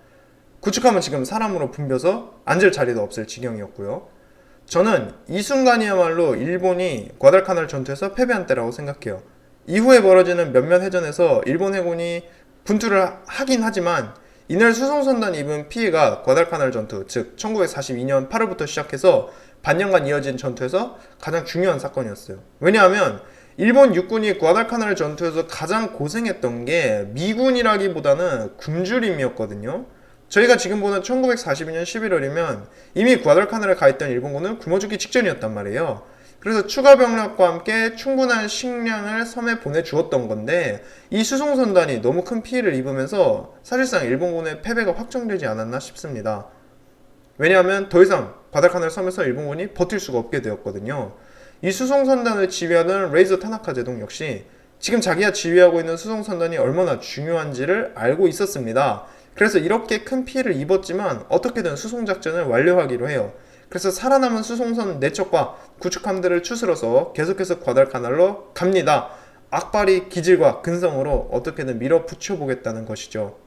구축함은 지금 사람으로 붐벼서 앉을 자리도 없을 지경이었고요. 저는 이 순간이야말로 일본이 과달카날 전투에서 패배한 때라고 생각해요. 이후에 벌어지는 몇몇 해전에서 일본 해군이 분투를 하긴 하지만 이날 수송선단이 입은 피해가 과달카날 전투, 즉 1942년 8월부터 시작해서 반년간 이어진 전투에서 가장 중요한 사건이었어요. 왜냐하면 일본 육군이 과달카날 전투에서 가장 고생했던 게 미군이라기보다는 굶주림이었거든요. 저희가 지금 보는 1942년 11월이면 이미 구아달카날에 가있던 일본군은 굶어 죽기 직전이었단 말이에요. 그래서 추가 병력과 함께 충분한 식량을 섬에 보내주었던 건데 이 수송선단이 너무 큰 피해를 입으면서 사실상 일본군의 패배가 확정되지 않았나 싶습니다. 왜냐하면 더 이상 구아달카날 섬에서 일본군이 버틸 수가 없게 되었거든요. 이 수송선단을 지휘하던 레이저 타나카 제독 역시 지금 자기가 지휘하고 있는 수송선단이 얼마나 중요한지를 알고 있었습니다. 그래서 이렇게 큰 피해를 입었지만 어떻게든 수송작전을 완료하기로 해요. 그래서 살아남은 수송선 4척과 구축함들을 추스러서 계속해서 과달카날로 갑니다. 악바리 기질과 근성으로 어떻게든 밀어붙여보겠다는 것이죠.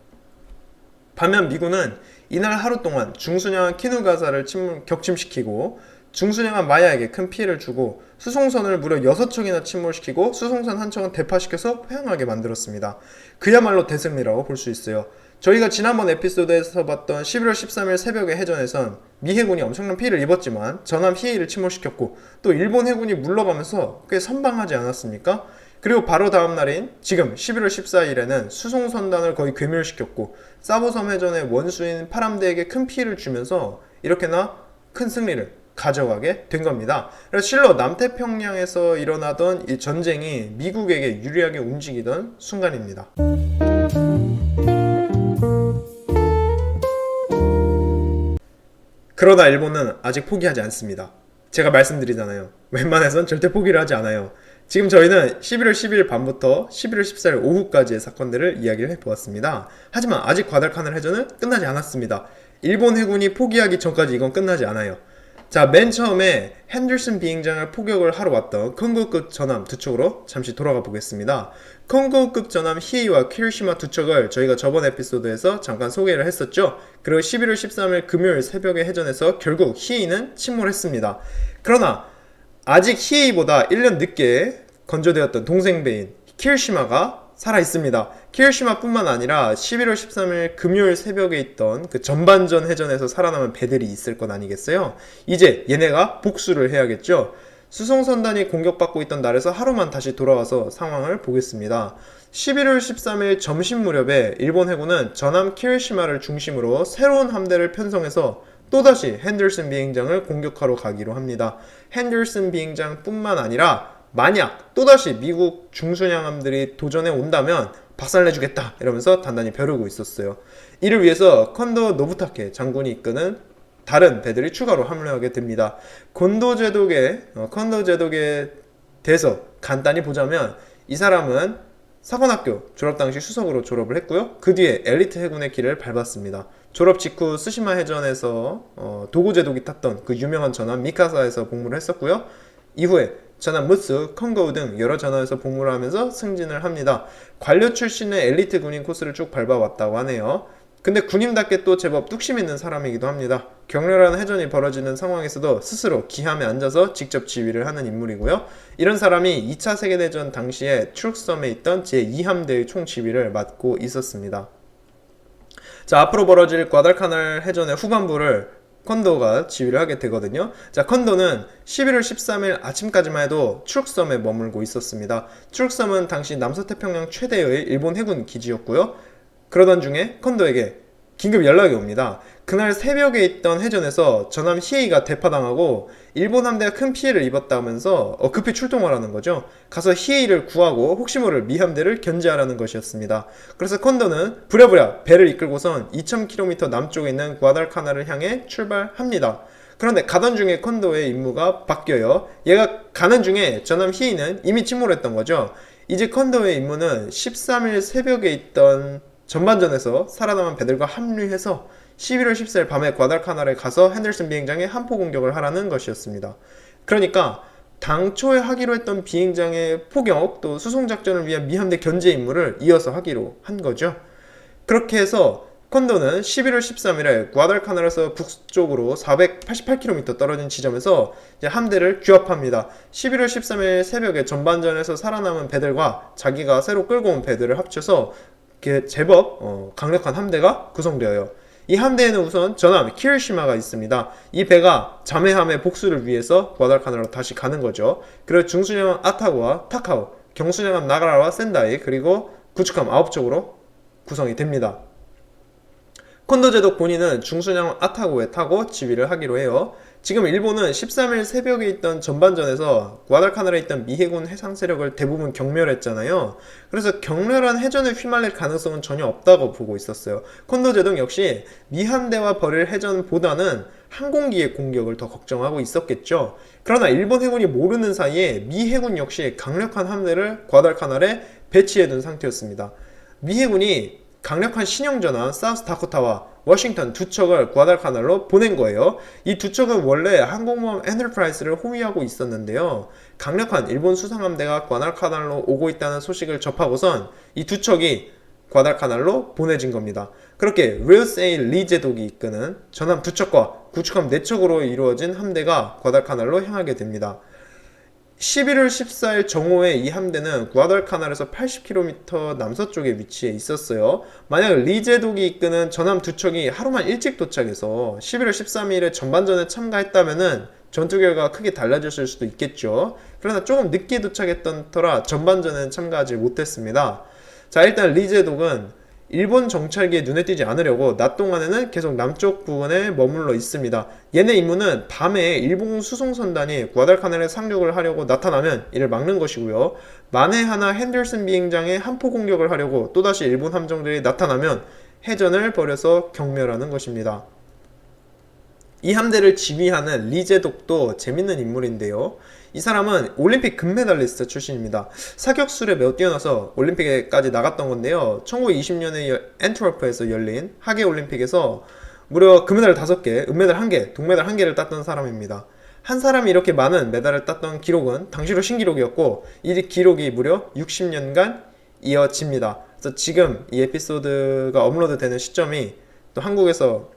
반면 미군은 이날 하루 동안 중순양한 키누가사를 격침시키고 중순양한 마야에게 큰 피해를 주고 수송선을 무려 6척이나 침몰시키고 수송선 한 척은 대파시켜서 회항하게 만들었습니다. 그야말로 대승리라고 볼 수 있어요. 저희가 지난번 에피소드에서 봤던 11월 13일 새벽의 해전에선 미 해군이 엄청난 피해를 입었지만 전함 히에이를 침몰시켰고 또 일본 해군이 물러가면서 꽤 선방하지 않았습니까? 그리고 바로 다음 날인 지금 11월 14일에는 수송선단을 거의 괴멸시켰고 사보섬 해전의 원수인 파람대에게 큰 피해를 주면서 이렇게나 큰 승리를 가져가게 된 겁니다. 그래서 실로 남태평양에서 일어나던 이 전쟁이 미국에게 유리하게 움직이던 순간입니다. 그러나 일본은 아직 포기하지 않습니다. 제가 말씀드리잖아요. 웬만해선 절대 포기를 하지 않아요. 지금 저희는 11월 10일 밤부터 11월 14일 오후까지의 사건들을 이야기를 해보았습니다. 하지만 아직 과달카날 해전은 끝나지 않았습니다. 일본 해군이 포기하기 전까지 이건 끝나지 않아요. 자, 맨 처음에 핸들슨 비행장을 포격을 하러 왔던 컨고급 전함 두 척으로 잠시 돌아가 보겠습니다. 컨고급 전함 히에이와 키리시마 두 척을 저희가 저번 에피소드에서 잠깐 소개를 했었죠. 그리고 11월 13일 금요일 새벽의 해전에서 결국 히에이는 침몰했습니다. 그러나 아직 히에이보다 1년 늦게 건조되었던 동생 배인 키리시마가 살아있습니다. 키리시마뿐만 아니라 11월 13일 금요일 새벽에 있던 그 전반전 해전에서 살아남은 배들이 있을 것 아니겠어요? 이제 얘네가 복수를 해야겠죠. 수송선단이 공격받고 있던 날에서 하루만 다시 돌아와서 상황을 보겠습니다. 11월 13일 점심 무렵에 일본 해군은 전함 키리시마를 중심으로 새로운 함대를 편성해서 또다시 핸들슨 비행장을 공격하러 가기로 합니다. 핸들슨 비행장 뿐만 아니라 만약 또다시 미국 중순양함들이 도전해 온다면 박살내주겠다 이러면서 단단히 벼르고 있었어요. 이를 위해서 컨도 노부타케 장군이 이끄는 다른 배들이 추가로 합류하게 됩니다. 컨도 제독에 대해서 간단히 보자면 이 사람은 사관학교 졸업 당시 수석으로 졸업을 했고요. 그 뒤에 엘리트 해군의 길을 밟았습니다. 졸업 직후 스시마 해전에서 도고 제독이 탔던 그 유명한 전함 미카사에서 복무를 했었고요. 이후에 전함 무스, 컨거우 등 여러 전함에서 복무를 하면서 승진을 합니다. 관료 출신의 엘리트 군인 코스를 쭉 밟아왔다고 하네요. 근데 군인답게 또 제법 뚝심 있는 사람이기도 합니다. 격렬한 해전이 벌어지는 상황에서도 스스로 기함에 앉아서 직접 지휘를 하는 인물이고요. 이런 사람이 2차 세계대전 당시에 트룩섬에 있던 제2함대의 총지휘를 맡고 있었습니다. 자, 앞으로 벌어질 과달카날 해전의 후반부를 컨도가 지휘를 하게 되거든요. 자, 컨도는 11월 13일 아침까지만 해도 트룩섬에 머물고 있었습니다. 트룩섬은 당시 남서태평양 최대의 일본 해군 기지였고요. 그러던 중에 컨도에게 긴급 연락이 옵니다. 그날 새벽에 있던 해전에서 전함 히에이가 대파당하고 일본 함대가 큰 피해를 입었다면서 급히 출동을 하는 거죠. 가서 히에이를 구하고 혹시 모를 미 함대를 견제하라는 것이었습니다. 그래서 컨도는 부랴부랴 배를 이끌고선 2000km 남쪽에 있는 과달카날을 향해 출발합니다. 그런데 가던 중에 컨도의 임무가 바뀌어요. 얘가 가는 중에 전함 히에이는 이미 침몰했던 거죠. 이제 컨도의 임무는 13일 새벽에 있던 전반전에서 살아남은 배들과 합류해서 11월 14일 밤에 과달카날에 가서 핸들슨 비행장에 함포 공격을 하라는 것이었습니다. 그러니까 당초에 하기로 했던 비행장의 포격 또 수송작전을 위한 미함대 견제 임무를 이어서 하기로 한 거죠. 그렇게 해서 컨도는 11월 13일에 과달카날에서 북쪽으로 488km 떨어진 지점에서 이제 함대를 규합합니다. 11월 13일 새벽에 전반전에서 살아남은 배들과 자기가 새로 끌고 온 배들을 합쳐서 제법 강력한 함대가 구성되어요. 이 함대에는 우선 전함 키리시마가 있습니다. 이 배가 자매함의 복수를 위해서 과달카날로 다시 가는 거죠. 그리고 중순양함 아타고와 타카오, 경순양함 나가라와 센다이, 그리고 구축함 9척으로 구성이 됩니다. 컨도 제독 본인은 중순양함 아타고에 타고 지휘를 하기로 해요. 지금 일본은 13일 새벽에 있던 전반전에서 과달카날에 있던 미해군 해상 세력을 대부분 경멸했잖아요. 그래서 격렬한 해전에 휘말릴 가능성은 전혀 없다고 보고 있었어요. 컨도 제독 역시 미함대와 벌일 해전보다는 항공기의 공격을 더 걱정하고 있었겠죠. 그러나 일본 해군이 모르는 사이에 미 해군 역시 강력한 함대를 과달카날에 배치해둔 상태였습니다. 미 해군이 강력한 신형전함 사우스 다코타와 워싱턴 두 척을 과달카날로 보낸 거예요. 이 두 척은 원래 항공모함 엔터프라이스를 호위하고 있었는데요. 강력한 일본 수상함대가 과달카날로 오고 있다는 소식을 접하고선 이 두 척이 과달카날로 보내진 겁니다. 그렇게 윌스 A. 리 제독이 이끄는 전함 두 척과 구축함 네 척으로 이루어진 함대가 과달카날로 향하게 됩니다. 11월 14일 정오에 이 함대는 과달카날에서 80km 남서쪽에 위치해 있었어요. 만약 리제독이 이끄는 전함 두 척이 하루만 일찍 도착해서 11월 13일에 전반전에 참가했다면은 전투 결과가 크게 달라졌을 수도 있겠죠. 그러나 조금 늦게 도착했던 터라 전반전에는 참가하지 못했습니다. 자, 일단 리제독은 일본 정찰기에 눈에 띄지 않으려고 낮 동안에는 계속 남쪽 부근에 머물러 있습니다. 얘네 임무는 밤에 일본 수송선단이 과달카날에 상륙을 하려고 나타나면 이를 막는 것이고요. 만에 하나 핸들슨 비행장에 함포 공격을 하려고 또다시 일본 함정들이 나타나면 해전을 벌여서 경멸하는 것입니다. 이 함대를 지휘하는 리제독도 재밌는 인물인데요. 이 사람은 올림픽 금메달리스트 출신입니다. 사격술에 매우 뛰어나서 올림픽에까지 나갔던 건데요. 1920년에 앤트워프에서 열린 하계올림픽에서 무려 금메달 5개, 은메달 1개, 동메달 1개를 땄던 사람입니다. 한 사람이 이렇게 많은 메달을 땄던 기록은 당시로 신기록이었고 이 기록이 무려 60년간 이어집니다. 그래서 지금 이 에피소드가 업로드 되는 시점이 또 한국에서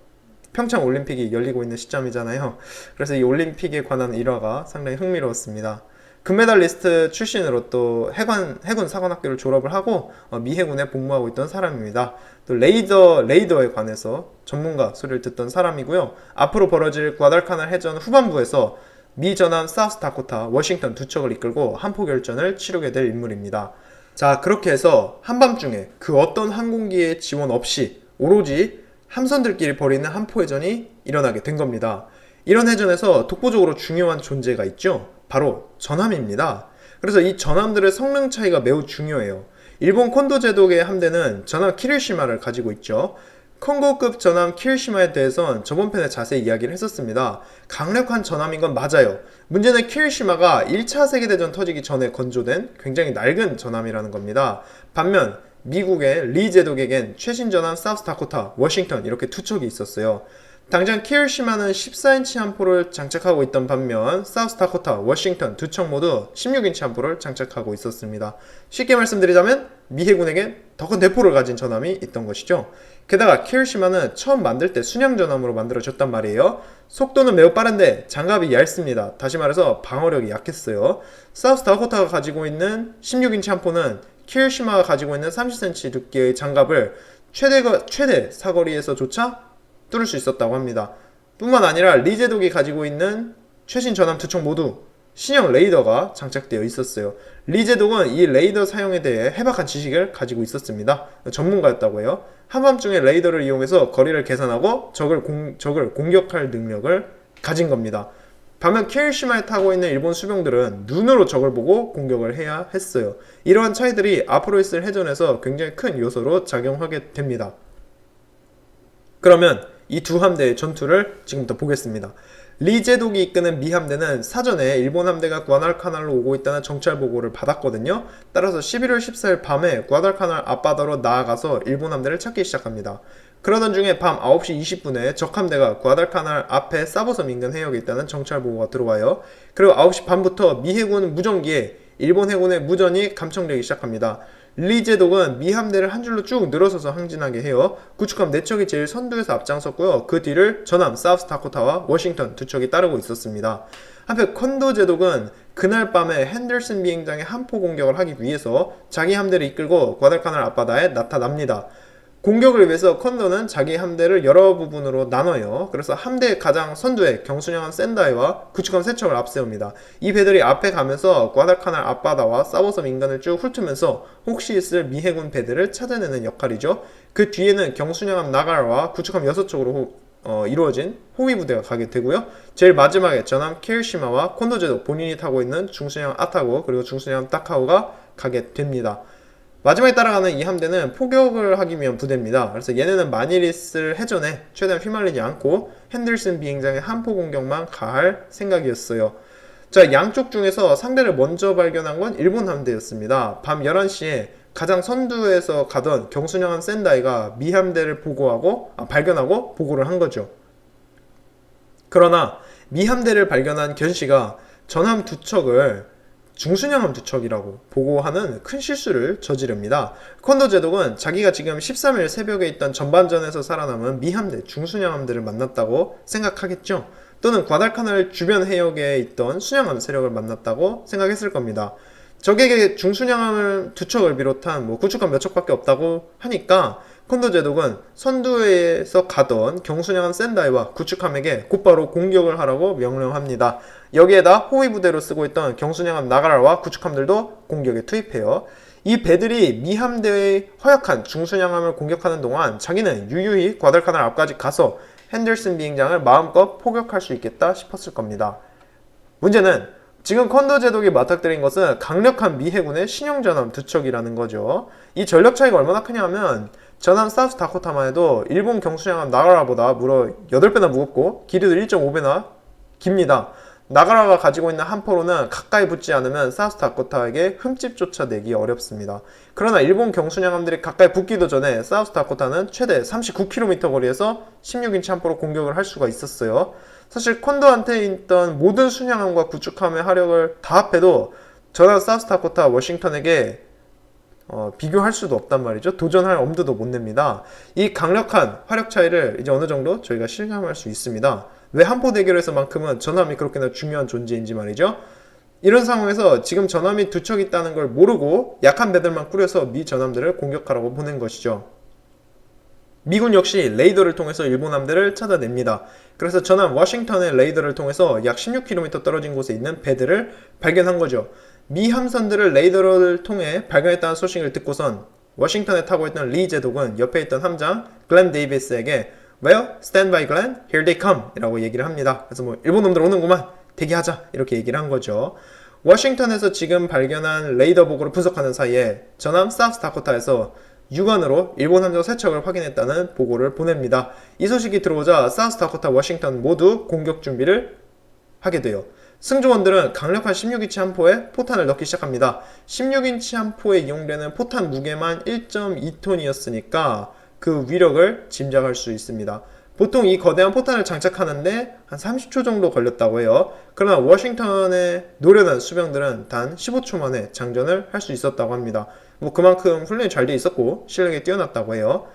평창 올림픽이 열리고 있는 시점이잖아요. 그래서 이 올림픽에 관한 일화가 상당히 흥미로웠습니다. 금메달리스트 출신으로 또 해군 사관학교를 졸업을 하고 미 해군에 복무하고 있던 사람입니다. 또 레이더에 관해서 전문가 소리를 듣던 사람이고요. 앞으로 벌어질 과달카날 해전 후반부에서 미 전함 사우스다코타, 워싱턴 두 척을 이끌고 한포 결전을 치르게 될 인물입니다. 자, 그렇게 해서 한밤중에 그 어떤 항공기의 지원 없이 오로지 함선들끼리 벌이는 한포해전이 일어나게 된 겁니다. 이런 해전에서 독보적으로 중요한 존재가 있죠. 바로 전함입니다. 그래서 이 전함들의 성능 차이가 매우 중요해요. 일본 콘도 제독의 함대는 전함 키리시마를 가지고 있죠. 컨고급 전함 키리시마에 대해선 저번 편에 자세히 이야기를 했었습니다. 강력한 전함인 건 맞아요. 문제는 키리시마가 1차 세계대전 터지기 전에 건조된 굉장히 낡은 전함이라는 겁니다. 반면 미국의 리 제독에겐 최신 전함 사우스다코타, 워싱턴 이렇게 두 척이 있었어요. 당장 키리시마는 14인치 함포를 장착하고 있던 반면 사우스다코타, 워싱턴 두 척 모두 16인치 함포를 장착하고 있었습니다. 쉽게 말씀드리자면 미 해군에겐 더 큰 대포를 가진 전함이 있던 것이죠. 게다가 키리시마는 처음 만들 때 순양 전함으로 만들어졌단 말이에요. 속도는 매우 빠른데 장갑이 얇습니다. 다시 말해서 방어력이 약했어요. 사우스다코타가 가지고 있는 16인치 함포는 키리시마가 가지고 있는 30cm 두께의 장갑을 최대 사거리에서조차 뚫을 수 있었다고 합니다. 뿐만 아니라 리 제독이 가지고 있는 최신 전함 두 척 모두 신형 레이더가 장착되어 있었어요. 리 제독은 이 레이더 사용에 대해 해박한 지식을 가지고 있었습니다. 전문가였다고 해요. 한밤중에 레이더를 이용해서 거리를 계산하고 적을 공격할 능력을 가진 겁니다. 반면 키리시마에 타고 있는 일본 수병들은 눈으로 적을 보고 공격을 해야 했어요. 이러한 차이들이 앞으로 있을 해전에서 굉장히 큰 요소로 작용하게 됩니다. 그러면 이 두 함대의 전투를 지금부터 보겠습니다. 리 제독이 이끄는 미 함대는 사전에 일본 함대가 구아달카날로 오고 있다는 정찰 보고를 받았거든요. 따라서 11월 14일 밤에 구아달카날 앞바다로 나아가서 일본 함대를 찾기 시작합니다. 그러던 중에 밤 9시 20분에 적 함대가 구아달카날 앞에 사보섬 인근 해역에 있다는 정찰 보고가 들어와요. 그리고 9시 반부터 미 해군 무전기에 일본 해군의 무전이 감청되기 시작합니다. 리 제독은 미 함대를 한 줄로 쭉 늘어서서 항진하게 해요. 구축함 4척이 제일 선두에서 앞장섰고요. 그 뒤를 전함 사우스다코타와 워싱턴 두 척이 따르고 있었습니다. 한편 컨도 제독은 그날 밤에 핸더슨 비행장의 한포 공격을 하기 위해서 자기 함대를 이끌고 과달카날 앞바다에 나타납니다. 공격을 위해서 컨도는 자기 함대를 여러 부분으로 나눠요. 그래서 함대의 가장 선두에 경순형한 센다이와 구축함 3척을 앞세웁니다. 이 배들이 앞에 가면서 과달카날 앞바다와 사보섬 인근을 쭉 훑으면서 혹시 있을 미 해군 배들을 찾아내는 역할이죠. 그 뒤에는 경순형함 나가라와 구축함 6척으로 이루어진 호위 부대가 가게 되고요. 제일 마지막에 전함 키리시마와 콘도 제독 본인이 타고 있는 중순형 아타고 그리고 중순형 타카오가 가게 됩니다. 마지막에 따라가는 이 함대는 포격을 하기 위한 부대입니다. 그래서 얘네는 만일 있을 해전에 최대한 휘말리지 않고 핸들슨 비행장의 한포 공격만 가할 생각이었어요. 자, 양쪽 중에서 상대를 먼저 발견한 건 일본 함대였습니다. 밤 11시에 가장 선두에서 가던 경순형한 센다이가 미 함대를 발견하고 보고를 한 거죠. 그러나 미 함대를 발견한 견씨가 전함 두 척을 중순양함 두 척이라고 보고하는 큰 실수를 저지릅니다. 컨도 제독은 자기가 지금 13일 새벽에 있던 전반전에서 살아남은 미함대, 중순양함들을 만났다고 생각하겠죠. 또는 과달카날 주변 해역에 있던 순양함 세력을 만났다고 생각했을 겁니다. 적에게 중순양함을 두 척을 비롯한 구축함 몇 척밖에 없다고 하니까 컨도 제독은 선두에서 가던 경순양함 센다이와 구축함에게 곧바로 공격을 하라고 명령합니다. 여기에다 호위 부대로 쓰고 있던 경순양함 나가라와 구축함들도 공격에 투입해요. 이 배들이 미 함대의 허약한 중순양함을 공격하는 동안 자기는 유유히 과달카날 앞까지 가서 핸들슨 비행장을 마음껏 포격할 수 있겠다 싶었을 겁니다. 문제는 지금 컨도 제독이 맞닥뜨린 것은 강력한 미 해군의 신형 전함 두 척이라는 거죠. 이 전력 차이가 얼마나 크냐 하면 전함 사우스다코타만 해도 일본 경순양함 나가라보다 무려 8배나 무겁고 길이도 1.5배나 깁니다. 나가라가 가지고 있는 함포로는 가까이 붙지 않으면 사우스다코타에게 흠집조차 내기 어렵습니다. 그러나 일본 경순양함들이 가까이 붙기도 전에 사우스다코타는 최대 39km 거리에서 16인치 함포로 공격을 할 수가 있었어요. 사실 콘도한테 있던 모든 순양함과 구축함의 화력을 다 합해도 전함 사우스다코타 워싱턴에게 비교할 수도 없단 말이죠. 도전할 엄두도 못 냅니다. 이 강력한 화력 차이를 이제 어느 정도 저희가 실감할 수 있습니다. 왜 한포 대결에서만큼은 전함이 그렇게나 중요한 존재인지 말이죠. 이런 상황에서 지금 전함이 두 척 있다는 걸 모르고 약한 배들만 꾸려서 미 전함들을 공격하라고 보낸 것이죠. 미군 역시 레이더를 통해서 일본 함대를 찾아냅니다. 그래서 전함 워싱턴의 레이더를 통해서 약 16km 떨어진 곳에 있는 배들을 발견한 거죠. 미 함선들을 레이더를 통해 발견했다는 소식을 듣고선 워싱턴에 타고 있던 리 제독은 옆에 있던 함장 글렌 데이비스에게 Well, stand by Glenn, here they come 이라고 얘기를 합니다. 그래서 뭐 일본 놈들 오는구만, 대기하자 이렇게 얘기를 한 거죠. 워싱턴에서 지금 발견한 레이더 보고를 분석하는 사이에 전함 사우스다코타에서 육안으로 일본 함정 세척을 확인했다는 보고를 보냅니다. 이 소식이 들어오자 사우스다코타, 워싱턴 모두 공격 준비를 하게 돼요. 승조원들은 강력한 16인치 함포에 포탄을 넣기 시작합니다. 16인치 함포에 이용되는 포탄 무게만 1.2톤이었으니까 그 위력을 짐작할 수 있습니다. 보통 이 거대한 포탄을 장착하는데 한 30초 정도 걸렸다고 해요. 그러나 워싱턴의 노련한 수병들은 단 15초 만에 장전을 할 수 있었다고 합니다. 뭐 그만큼 훈련이 잘 돼 있었고 실력이 뛰어났다고 해요.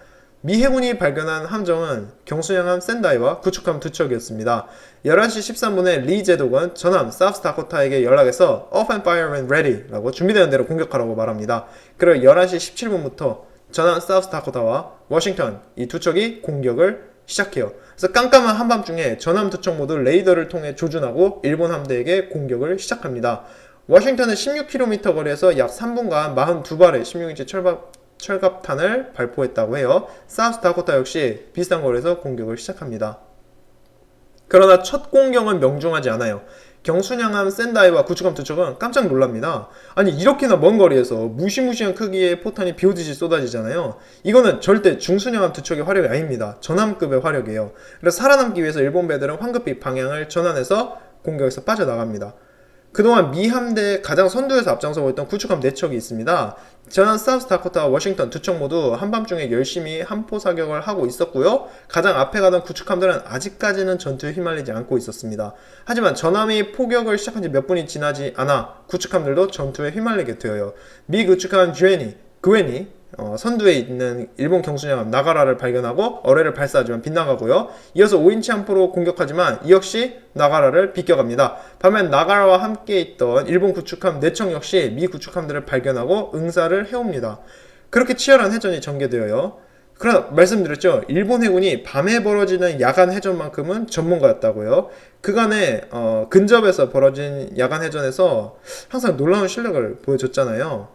미 해군이 발견한 함정은 경순양함 샌다이와 구축함 2척이었습니다. 11시 13분에 리 제독은 전함 사우스다코타에게 연락해서 Off and fire when ready 라고 준비되는 대로 공격하라고 말합니다. 그리고 11시 17분부터 전함 사우스다코타와 워싱턴 이 두 척이 공격을 시작해요. 그래서 깜깜한 한밤중에 전함 두 척 모두 레이더를 통해 조준하고 일본 함대에게 공격을 시작합니다. 워싱턴은 16km 거리에서 약 3분간 42발의 16인치 철갑탄을 발포했다고 해요. 사우스다코타 역시 비슷한 거리에서 공격을 시작합니다. 그러나 첫 공격은 명중하지 않아요. 경순양함 샌다이와 구축함 두 척은 깜짝 놀랍니다. 아니 이렇게나 먼 거리에서 무시무시한 크기의 포탄이 비오듯이 쏟아지잖아요. 이거는 절대 중순양함 두 척의 화력이 아닙니다. 전함급의 화력이에요. 그래서 살아남기 위해서 일본 배들은 황급히 방향을 전환해서 공격에서 빠져나갑니다. 그동안 미 함대의 가장 선두에서 앞장서고 있던 구축함 4척이 있습니다. 전함 사우스다코타와 워싱턴 두 척 모두 한밤중에 열심히 함포 사격을 하고 있었고요. 가장 앞에 가던 구축함들은 아직까지는 전투에 휘말리지 않고 있었습니다. 하지만 전함이 포격을 시작한 지 몇 분이 지나지 않아 구축함들도 전투에 휘말리게 되어요. 미 구축함 그웬이 선두에 있는 일본 경순양함 나가라를 발견하고 어뢰를 발사하지만 빗나가고요. 이어서 5인치 함포로 공격하지만 이 역시 나가라를 비껴갑니다. 반면 나가라와 함께 있던 일본 구축함 4척 역시 미 구축함들을 발견하고 응사를 해옵니다. 그렇게 치열한 해전이 전개되어요. 그러나 말씀드렸죠. 일본 해군이 밤에 벌어지는 야간 해전만큼은 전문가였다고요. 그간에 근접에서 벌어진 야간 해전에서 항상 놀라운 실력을 보여줬잖아요.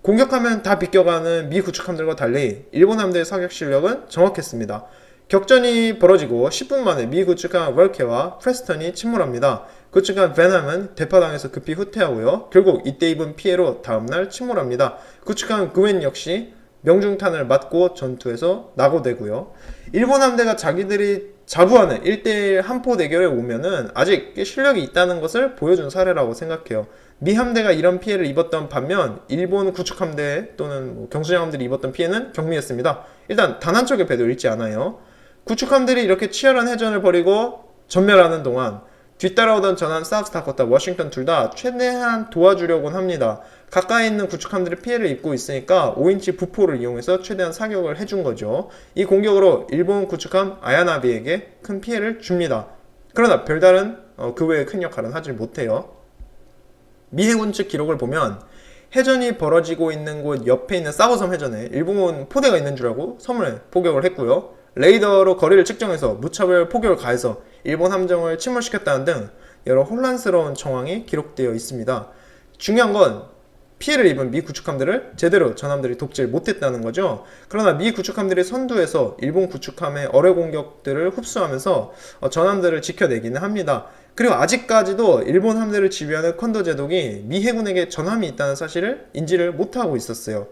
공격하면 다 비껴가는 미 구축함들과 달리 일본 함대의 사격 실력은 정확했습니다. 격전이 벌어지고 10분 만에 미 구축함 월케와 프레스턴이 침몰합니다. 구축함 벤함은 대파당에서 급히 후퇴하고요. 결국 이때 입은 피해로 다음날 침몰합니다. 구축함 그웬 역시 명중탄을 맞고 전투에서 낙오되고요. 일본 함대가 자기들이 자부하는 1대1 함포 대결에 오면은 아직 실력이 있다는 것을 보여준 사례라고 생각해요. 미 함대가 이런 피해를 입었던 반면 일본 구축함대 또는 경순양함들이 입었던 피해는 경미했습니다. 일단 단 한 척의 배도 잃지 않아요. 구축함들이 이렇게 치열한 해전을 벌이고 전멸하는 동안 뒤따라오던 전함 사우스다코타, 워싱턴 둘 다 최대한 도와주려곤 합니다. 가까이 있는 구축함들이 피해를 입고 있으니까 5인치 부포를 이용해서 최대한 사격을 해준 거죠. 이 공격으로 일본 구축함 아야나비에게 큰 피해를 줍니다. 그러나 별다른 그 외의 큰 역할은 하지 못해요. 미 해군 측 기록을 보면 해전이 벌어지고 있는 곳 옆에 있는 사보섬 해전에 일본 포대가 있는 줄 알고 섬을 포격을 했고요. 레이더로 거리를 측정해서 무차별 포격을 가해서 일본 함정을 침몰시켰다는 등 여러 혼란스러운 정황이 기록되어 있습니다. 중요한 건 피해를 입은 미 구축함들을 제대로 전함들이 돕질 못했다는 거죠. 그러나 미 구축함들이 선두에서 일본 구축함의 어뢰 공격들을 흡수하면서 전함들을 지켜내기는 합니다. 그리고 아직까지도 일본 함대를 지휘하는 컨도 제독이 미 해군에게 전함이 있다는 사실을 인지를 못하고 있었어요.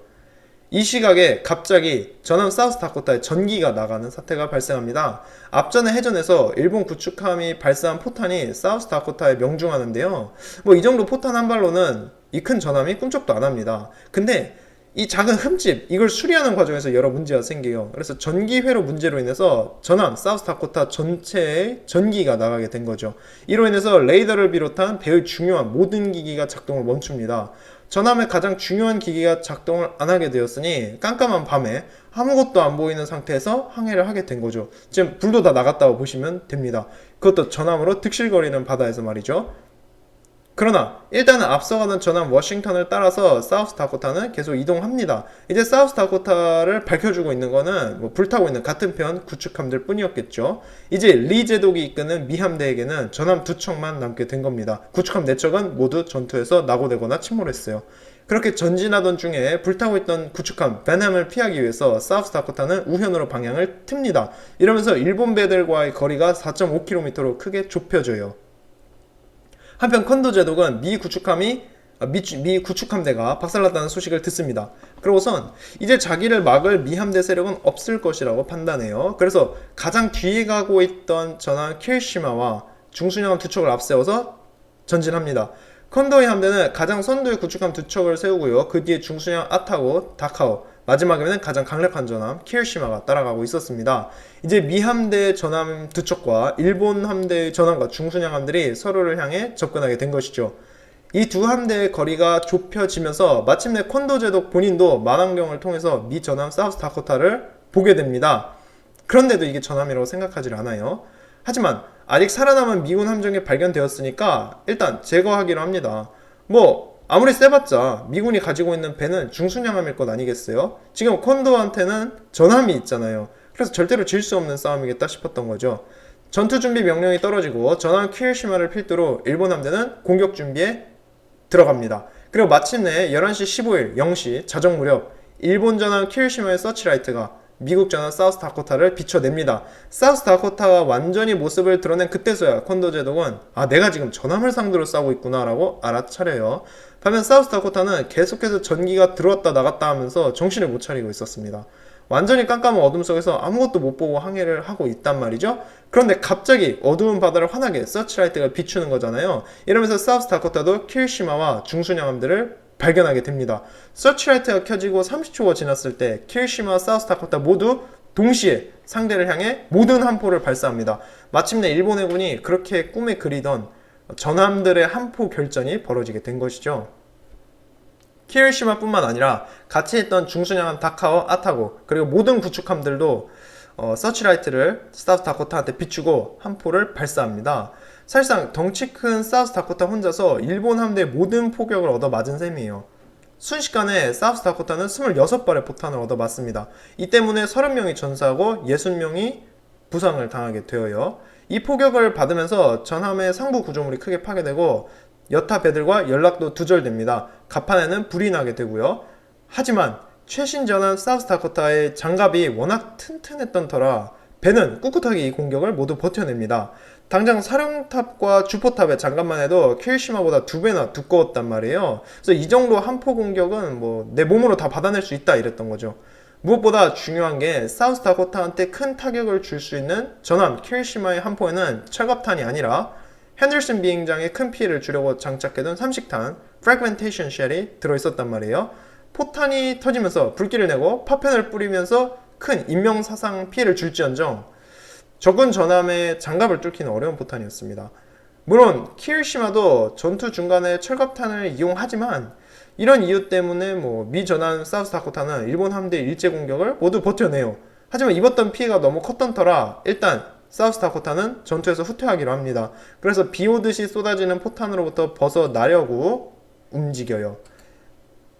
이 시각에 갑자기 전함 사우스다코타에 전기가 나가는 사태가 발생합니다. 앞전의 해전에서 일본 구축함이 발사한 포탄이 사우스다코타에 명중하는데요. 이 정도 포탄 한 발로는 이 큰 전함이 꿈쩍도 안 합니다. 근데 이 작은 흠집, 이걸 수리하는 과정에서 여러 문제가 생겨요. 그래서 전기회로 문제로 인해서 전함 사우스다코타 전체에 전기가 나가게 된 거죠. 이로 인해서 레이더를 비롯한 배의 중요한 모든 기기가 작동을 멈춥니다. 전함의 가장 중요한 기기가 작동을 안 하게 되었으니 깜깜한 밤에 아무것도 안 보이는 상태에서 항해를 하게 된 거죠. 지금 불도 다 나갔다고 보시면 됩니다. 그것도 전함으로 득실거리는 바다에서 말이죠. 그러나 일단은 앞서가는 전함 워싱턴을 따라서 사우스다코타는 계속 이동합니다. 이제 사우스다코타를 밝혀주고 있는 거는 뭐 불타고 있는 같은 편 구축함들 뿐이었겠죠. 이제 리 제독이 이끄는 미 함대에게는 전함 2척만 남게 된 겁니다. 구축함 4척은 모두 전투에서 낙오되거나 침몰했어요. 그렇게 전진하던 중에 불타고 있던 구축함 베남을 피하기 위해서 사우스다코타는 우현으로 방향을 틉니다. 이러면서 일본 배들과의 거리가 4.5km로 크게 좁혀져요. 한편 컨도 제독은 미 구축함대가 박살났다는 소식을 듣습니다. 그러고선 이제 자기를 막을 미 함대 세력은 없을 것이라고 판단해요. 그래서 가장 뒤에 가고 있던 전함 키리시마와 중순양함 2척을 앞세워서 전진합니다. 컨도의 함대는 가장 선두에 구축함 2척을 세우고요. 그 뒤에 중순양 아타고, 다카오, 마지막에는 가장 강력한 전함 키리시마가 따라가고 있었습니다. 이제 미 함대의 전함 2척과 일본 함대의 전함과 중순양 함들이 서로를 향해 접근하게 된 것이죠. 이 두 함대의 거리가 좁혀지면서 마침내 콘도 제독 본인도 만환경을 통해서 미 전함 사우스다코타를 보게 됩니다. 그런데도 이게 전함이라고 생각하지 않아요. 하지만 아직 살아남은 미군 함정이 발견되었으니까 일단 제거하기로 합니다. 아무리 세봤자 미군이 가지고 있는 배는 중순양함일 것 아니겠어요? 지금 콘도한테는 전함이 있잖아요. 그래서 절대로 질 수 없는 싸움이겠다 싶었던 거죠. 전투 준비 명령이 떨어지고 전함 키리시마를 필두로 일본 함대는 공격 준비에 들어갑니다. 그리고 마침내 11시 15일 0시 자정 무렵 일본 전함 키리시마의 서치라이트가 미국 전함 사우스다코타를 비춰냅니다. 사우스다코타가 완전히 모습을 드러낸 그때서야 콘도 제독은 내가 지금 전함을 상대로 싸우고 있구나 라고 알아차려요. 반면 사우스다코타는 계속해서 전기가 들어왔다 나갔다 하면서 정신을 못 차리고 있었습니다. 완전히 깜깜한 어둠 속에서 아무것도 못 보고 항해를 하고 있단 말이죠. 그런데 갑자기 어두운 바다를 환하게 서치라이트가 비추는 거잖아요. 이러면서 사우스다코타도 키리시마와 중순양함들을 발견하게 됩니다. 서치라이트가 켜지고 30초가 지났을 때 키리시마와 사우스다코타 모두 동시에 상대를 향해 모든 함포를 발사합니다. 마침내 일본 해군이 그렇게 꿈에 그리던 전함들의 함포 결전이 벌어지게 된 것이죠. 키리시마뿐만 아니라 같이 있던 중순양함 다카오, 아타고 그리고 모든 구축함들도 서치라이트를 사우스다코타한테 비추고 함포를 발사합니다. 사실상 덩치 큰 사우스다코타 혼자서 일본 함대의 모든 포격을 얻어맞은 셈이에요. 순식간에 사우스다코타는 26발의 포탄을 얻어맞습니다. 이 때문에 30명이 전사하고 60명이 부상을 당하게 되어요. 이 포격을 받으면서 전함의 상부 구조물이 크게 파괴되고 여타 배들과 연락도 두절됩니다. 갑판에는 불이 나게 되고요. 하지만 최신 전함 사우스다코타의 장갑이 워낙 튼튼했던 터라 배는 꿋꿋하게 이 공격을 모두 버텨냅니다. 당장 사령탑과 주포탑의 장갑만 해도 키리시마보다 2배나 두꺼웠단 말이에요. 그래서 이 정도 함포 공격은 내 몸으로 다 받아낼 수 있다 이랬던 거죠. 무엇보다 중요한 게 사우스다코타한테 큰 타격을 줄 수 있는 전함 키리시마의 함포에는 철갑탄이 아니라 핸들슨 비행장에 큰 피해를 주려고 장착해둔 삼식탄 프래그멘테이션 쉘이 들어있었단 말이에요. 포탄이 터지면서 불길을 내고 파편을 뿌리면서 큰 인명사상 피해를 줄지언정 적은 전함의 장갑을 뚫기는 어려운 포탄이었습니다. 물론 키리시마도 전투 중간에 철갑탄을 이용하지만 이런 이유 때문에 미 전함 사우스다코타는 일본 함대의 일제 공격을 모두 버텨내요. 하지만 입었던 피해가 너무 컸던 터라 일단 사우스다코타는 전투에서 후퇴하기로 합니다. 그래서 비오듯이 쏟아지는 포탄으로부터 벗어나려고 움직여요.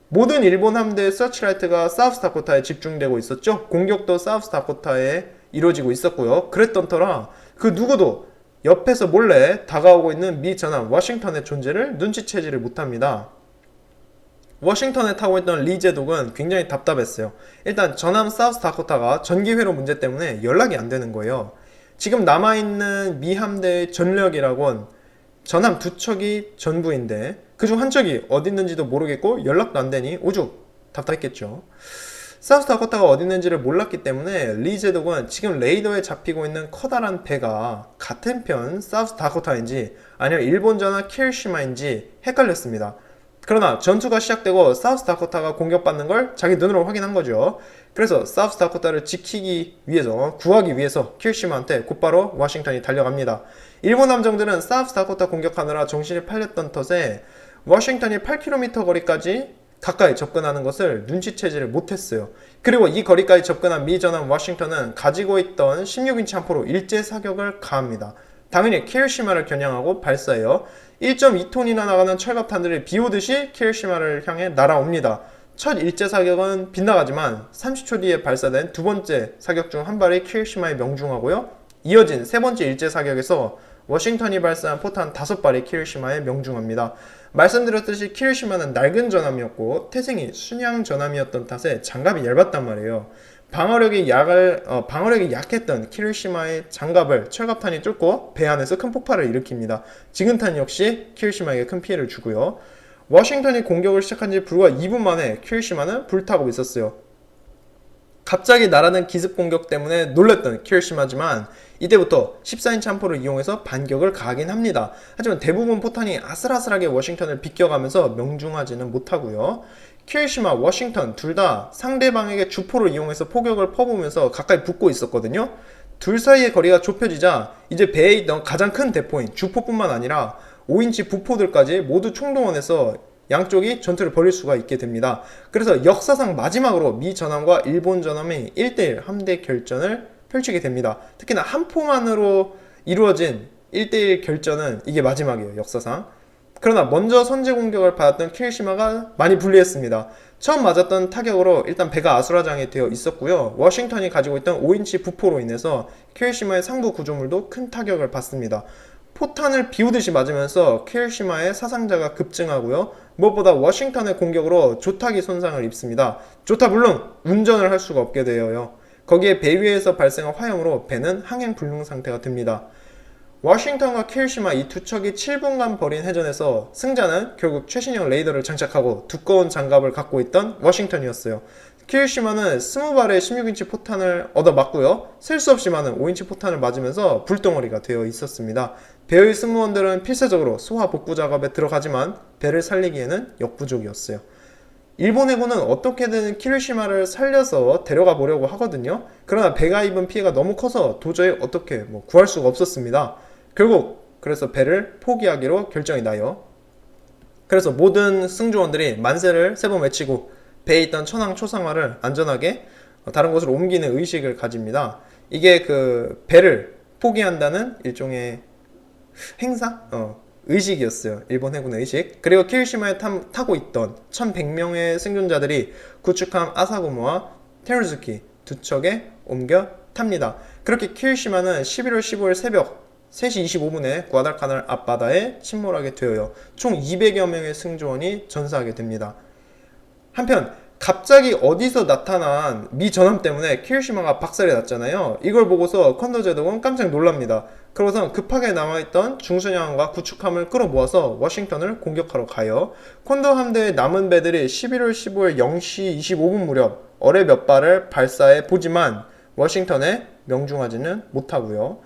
모든 일본 함대의 서치라이트가 사우스다코타에 집중되고 있었죠. 공격도 사우스다코타에 이루어지고 있었고요. 그랬던 터라 그 누구도 옆에서 몰래 다가오고 있는 미 전함 워싱턴의 존재를 눈치채지를 못합니다. 워싱턴에 타고 있던 리 제독은 굉장히 답답했어요. 일단 전함 사우스다코타가 전기회로 문제 때문에 연락이 안 되는 거예요. 지금 남아있는 미 함대의 전력이라곤 전함 2척이 전부인데 그중 한 척이 어디 있는지도 모르겠고 연락도 안 되니 오죽 답답했겠죠. 사우스다코타가 어디 있는지를 몰랐기 때문에 리 제독은 지금 레이더에 잡히고 있는 커다란 배가 같은 편 사우스다코타인지 아니면 일본 전함 키리시마인지 헷갈렸습니다. 그러나 전투가 시작되고 사우스다코타가 공격받는 걸 자기 눈으로 확인한 거죠. 그래서 사우스다코타를 지키기 위해서, 구하기 위해서 키리시마한테 곧바로 워싱턴이 달려갑니다. 일본 함정들은 사우스다코타 공격하느라 정신이 팔렸던 탓에 워싱턴이 8km 거리까지 가까이 접근하는 것을 눈치채지를 못했어요. 그리고 이 거리까지 접근한 미 전함 워싱턴은 가지고 있던 16인치 함포로 일제 사격을 가합니다. 당연히 키리시마를 겨냥하고 발사해요. 1.2톤이나 나가는 철갑탄들이 비오듯이 키리시마를 향해 날아옵니다. 첫 일제 사격은 빗나가지만 30초 뒤에 발사된 두 번째 사격 중 한 발이 키리시마에 명중하고요. 이어진 세 번째 일제 사격에서 워싱턴이 발사한 포탄 5발이 키리시마에 명중합니다. 말씀드렸듯이 키리시마는 낡은 전함이었고 태생이 순양 전함이었던 탓에 장갑이 얇았단 말이에요. 방어력이 약했던 키리시마의 장갑을 철갑탄이 뚫고 배 안에서 큰 폭발을 일으킵니다. 지근탄 역시 키리시마에게 큰 피해를 주고요. 워싱턴이 공격을 시작한 지 불과 2분 만에 키리시마는 불타고 있었어요. 갑자기 날아든 기습 공격 때문에 놀랐던 키리시마지만 이때부터 14인치 함포를 이용해서 반격을 가하긴 합니다. 하지만 대부분 포탄이 아슬아슬하게 워싱턴을 비껴가면서 명중하지는 못하고요. 키리시마, 워싱턴 둘 다 상대방에게 주포를 이용해서 포격을 퍼부으면서 가까이 붙고 있었거든요. 둘 사이의 거리가 좁혀지자 이제 배에 있던 가장 큰 대포인 주포뿐만 아니라 5인치 부포들까지 모두 총동원해서 양쪽이 전투를 벌일 수가 있게 됩니다. 그래서 역사상 마지막으로 미 전함과 일본 전함이 1대1 함대 결전을 펼치게 됩니다. 특히나 한 포만으로 이루어진 1대1 결전은 이게 마지막이에요, 역사상. 그러나 먼저 선제 공격을 받았던 키리시마가 많이 불리했습니다. 처음 맞았던 타격으로 일단 배가 아수라장이 되어 있었고요. 워싱턴이 가지고 있던 5인치 부포로 인해서 키리시마의 상부 구조물도 큰 타격을 받습니다. 포탄을 비우듯이 맞으면서 키리시마의 사상자가 급증하고요. 무엇보다 워싱턴의 공격으로 조타기 손상을 입습니다. 조타 물론 운전을 할 수가 없게 되어요. 거기에 배 위에서 발생한 화염으로 배는 항행 불능 상태가 됩니다. 워싱턴과 키리시마 이 두 척이 7분간 벌인 해전에서 승자는 결국 최신형 레이더를 장착하고 두꺼운 장갑을 갖고 있던 워싱턴이었어요. 키리시마는 20발의 16인치 포탄을 얻어맞고요. 셀 수 없이 많은 5인치 포탄을 맞으면서 불덩어리가 되어 있었습니다. 배의 승무원들은 필사적으로 소화 복구 작업에 들어가지만 배를 살리기에는 역부족이었어요. 일본 해군은 어떻게든 키리시마를 살려서 데려가 보려고 하거든요. 그러나 배가 입은 피해가 너무 커서 도저히 어떻게 구할 수가 없었습니다. 결국 그래서 배를 포기하기로 결정이 나요. 그래서 모든 승조원들이 만세를 3번 외치고 배에 있던 천황 초상화를 안전하게 다른 곳으로 옮기는 의식을 가집니다. 이게 그 배를 포기한다는 일종의 행사? 의식이었어요. 일본 해군의 의식. 그리고 키리시마에 타고 있던 1100명의 생존자들이 구축함 아사고모와 테루즈키 두 척에 옮겨 탑니다. 그렇게 키리시마는 11월 15일 새벽 3시 25분에 구아달카날 앞바다에 침몰하게 되어요. 총 200여 명의 승조원이 전사하게 됩니다. 한편 갑자기 어디서 나타난 미 전함 때문에 키리시마가 박살이 났잖아요. 이걸 보고서 컨더 제독은 깜짝 놀랍니다. 그러고선 급하게 남아있던 중순양함과 구축함을 끌어모아서 워싱턴을 공격하러 가요. 컨더 함대의 남은 배들이 11월 15일 0시 25분 무렵 어뢰 몇 발을 발사해 보지만 워싱턴에 명중하지는 못하고요.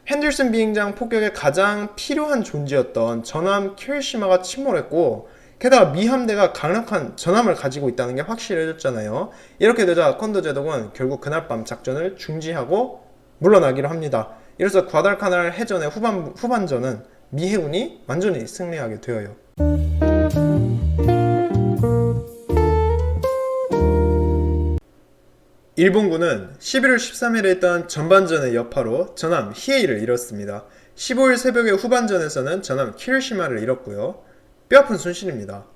핸들슨 비행장 폭격에 가장 필요한 존재였던 전함 키리시마가 침몰했고 게다가 미 함대가 강력한 전함을 가지고 있다는 게 확실해졌잖아요. 이렇게 되자 컨더 제독은 결국 그날 밤 작전을 중지하고 물러나기로 합니다. 이로써 과달카날 해전의 후반전은 미 해군이 완전히 승리하게 되어요. 일본군은 11월 13일에 있던 전반전의 여파로 전함 히에이를 잃었습니다. 15일 새벽의 후반전에서는 전함 키리시마를 잃었고요. 뼈아픈 손실입니다.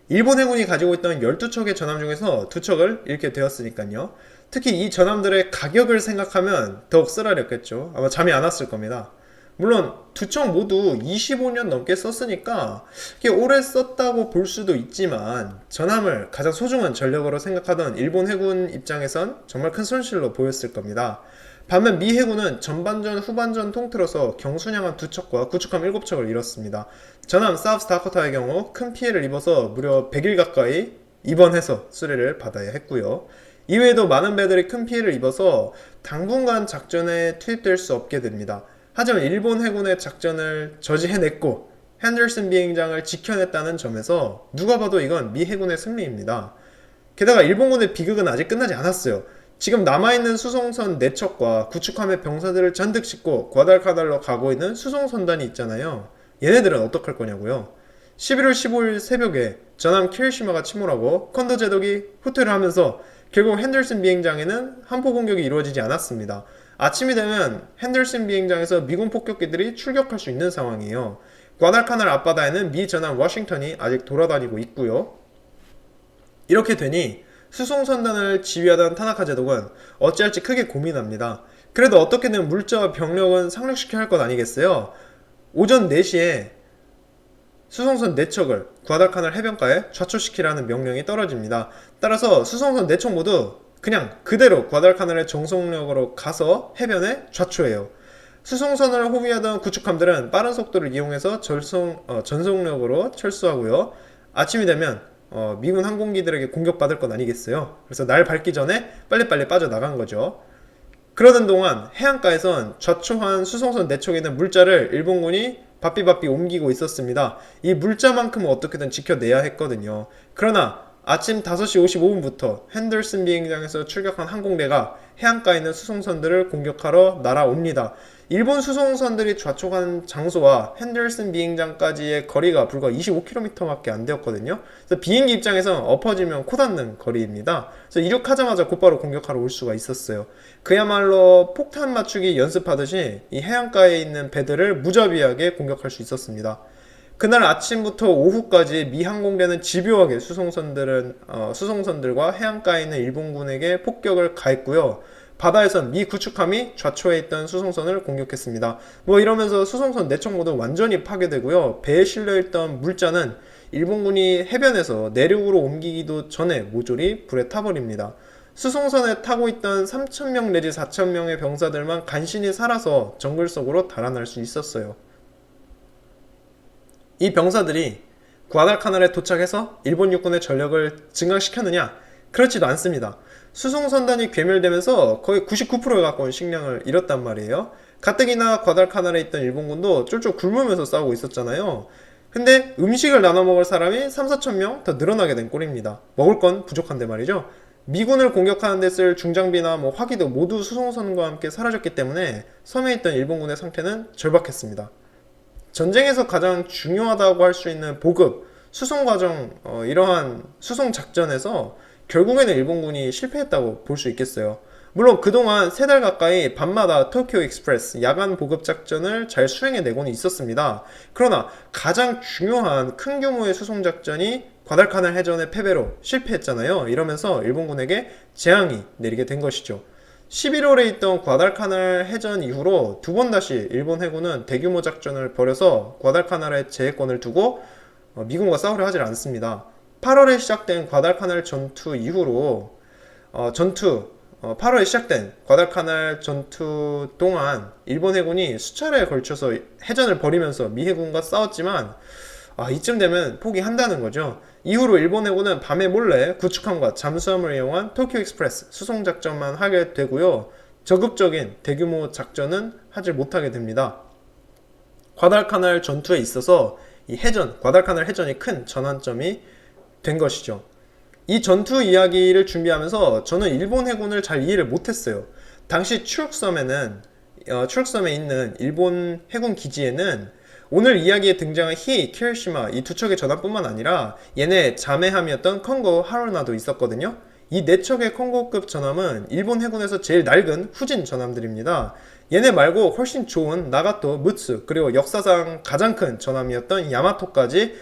일본 해군이 가지고 있던 12척의 전함 중에서 2척을 잃게 되었으니까요. 특히 이 전함들의 가격을 생각하면 더욱 쓰라렸겠죠. 아마 잠이 안 왔을 겁니다. 물론 2척 모두 25년 넘게 썼으니까 이게 오래 썼다고 볼 수도 있지만 전함을 가장 소중한 전력으로 생각하던 일본 해군 입장에선 정말 큰 손실로 보였을 겁니다. 반면 미 해군은 전반전 후반전 통틀어서 경순양함 2척과 구축함 7척을 잃었습니다. 전함 사우스 다코타의 경우 큰 피해를 입어서 무려 100일 가까이 입원해서 수리를 받아야 했고요. 이외에도 많은 배들이 큰 피해를 입어서 당분간 작전에 투입될 수 없게 됩니다. 하지만 일본 해군의 작전을 저지해냈고 핸더슨 비행장을 지켜냈다는 점에서 누가 봐도 이건 미 해군의 승리입니다. 게다가 일본군의 비극은 아직 끝나지 않았어요. 지금 남아있는 수송선 4척과 구축함의 병사들을 잔뜩 싣고 과달카날로 가고 있는 수송선단이 있잖아요. 얘네들은 어떡할 거냐고요. 11월 15일 새벽에 전함 키리시마가 침몰하고 컨더 제독이 후퇴를 하면서 결국 핸더슨 비행장에는 함포 공격이 이루어지지 않았습니다. 아침이 되면 핸더슨 비행장에서 미군 폭격기들이 출격할 수 있는 상황이에요. 과달카날 앞바다에는 미 전함 워싱턴이 아직 돌아다니고 있고요. 이렇게 되니 수송선단을 지휘하던 타나카 제독은 어찌할지 크게 고민합니다. 그래도 어떻게든 물자와 병력은 상륙시켜야 할 것 아니겠어요? 오전 4시에 수송선 4척을 과달카날 해변가에 좌초시키라는 명령이 떨어집니다. 따라서 수송선 4척 모두 그냥 그대로 과달카날의 정속력으로 가서 해변에 좌초해요. 수송선을 호위하던 구축함들은 빠른 속도를 이용해서 전속력으로 철수하고요. 아침이 되면 미군 항공기들에게 공격받을 것 아니겠어요? 그래서 날 밝기 전에 빨리빨리 빠져나간 거죠. 그러던 동안 해안가에선 좌초한 수송선 4척에 있는 물자를 일본군이 바삐바삐 옮기고 있었습니다. 이 물자만큼은 어떻게든 지켜내야 했거든요. 그러나 아침 5시 55분부터 핸더슨 비행장에서 출격한 항공대가 해안가에 있는 수송선들을 공격하러 날아옵니다. 일본 수송선들이 좌초한 장소와 핸더슨 비행장까지의 거리가 불과 25km밖에 안 되었거든요. 그래서 비행기 입장에서 엎어지면 코 닿는 거리입니다. 그래서 이륙하자마자 곧바로 공격하러 올 수가 있었어요. 그야말로 폭탄 맞추기 연습하듯이 이 해안가에 있는 배들을 무자비하게 공격할 수 있었습니다. 그날 아침부터 오후까지 미 항공대는 집요하게 수송선들과 해안가에 있는 일본군에게 폭격을 가했고요. 바다에선 미 구축함이 좌초해 있던 수송선을 공격했습니다. 이러면서 수송선 4척 모두 완전히 파괴되고요. 배에 실려있던 물자는 일본군이 해변에서 내륙으로 옮기기도 전에 모조리 불에 타버립니다. 수송선에 타고 있던 3,000명 내지 4,000명의 병사들만 간신히 살아서 정글 속으로 달아날 수 있었어요. 이 병사들이 과달카날에 도착해서 일본 육군의 전력을 증강시켰느냐? 그렇지도 않습니다. 수송선단이 괴멸되면서 거의 99%에 가까운 식량을 잃었단 말이에요. 가뜩이나 과달카날에 있던 일본군도 쫄쫄 굶으면서 싸우고 있었잖아요. 근데 음식을 나눠 먹을 사람이 3,4,000명 더 늘어나게 된 꼴입니다. 먹을 건 부족한데 말이죠. 미군을 공격하는 데 쓸 중장비나 화기도 모두 수송선과 함께 사라졌기 때문에 섬에 있던 일본군의 상태는 절박했습니다. 전쟁에서 가장 중요하다고 할 수 있는 보급, 수송 과정, 이러한 수송 작전에서 결국에는 일본군이 실패했다고 볼 수 있겠어요. 물론 그동안 3달 가까이 밤마다 도쿄 익스프레스 야간 보급 작전을 잘 수행해내고는 있었습니다. 그러나 가장 중요한 큰 규모의 수송 작전이 과달카날 해전의 패배로 실패했잖아요. 이러면서 일본군에게 재앙이 내리게 된 것이죠. 11월에 있던 과달카날 해전 이후로 2번 다시 일본 해군은 대규모 작전을 벌여서 과달카날의 제해권을 두고 미군과 싸우려 하질 않습니다. 8월에 시작된 과달카날 전투 이후로 8월에 시작된 과달카날 전투 동안 일본 해군이 수차례에 걸쳐서 해전을 벌이면서 미 해군과 싸웠지만 이쯤 되면 포기한다는 거죠. 이후로 일본 해군은 밤에 몰래 구축함과 잠수함을 이용한 도쿄 익스프레스 수송 작전만 하게 되고요. 적극적인 대규모 작전은 하지 못하게 됩니다. 과달카날 전투에 있어서 이 과달카날 해전이 큰 전환점이 된 것이죠. 이 전투 이야기를 준비하면서 저는 일본 해군을 잘 이해를 못했어요. 당시 추룩섬에 있는 일본 해군 기지에는 오늘 이야기에 등장한 히, 키로시마 이 2척의 전함뿐만 아니라 얘네 자매함이었던 컨고 하루나도 있었거든요. 이 4척의 컨고급 전함은 일본 해군에서 제일 낡은 후진 전함들입니다. 얘네 말고 훨씬 좋은 나가토, 무츠, 그리고 역사상 가장 큰 전함이었던 야마토까지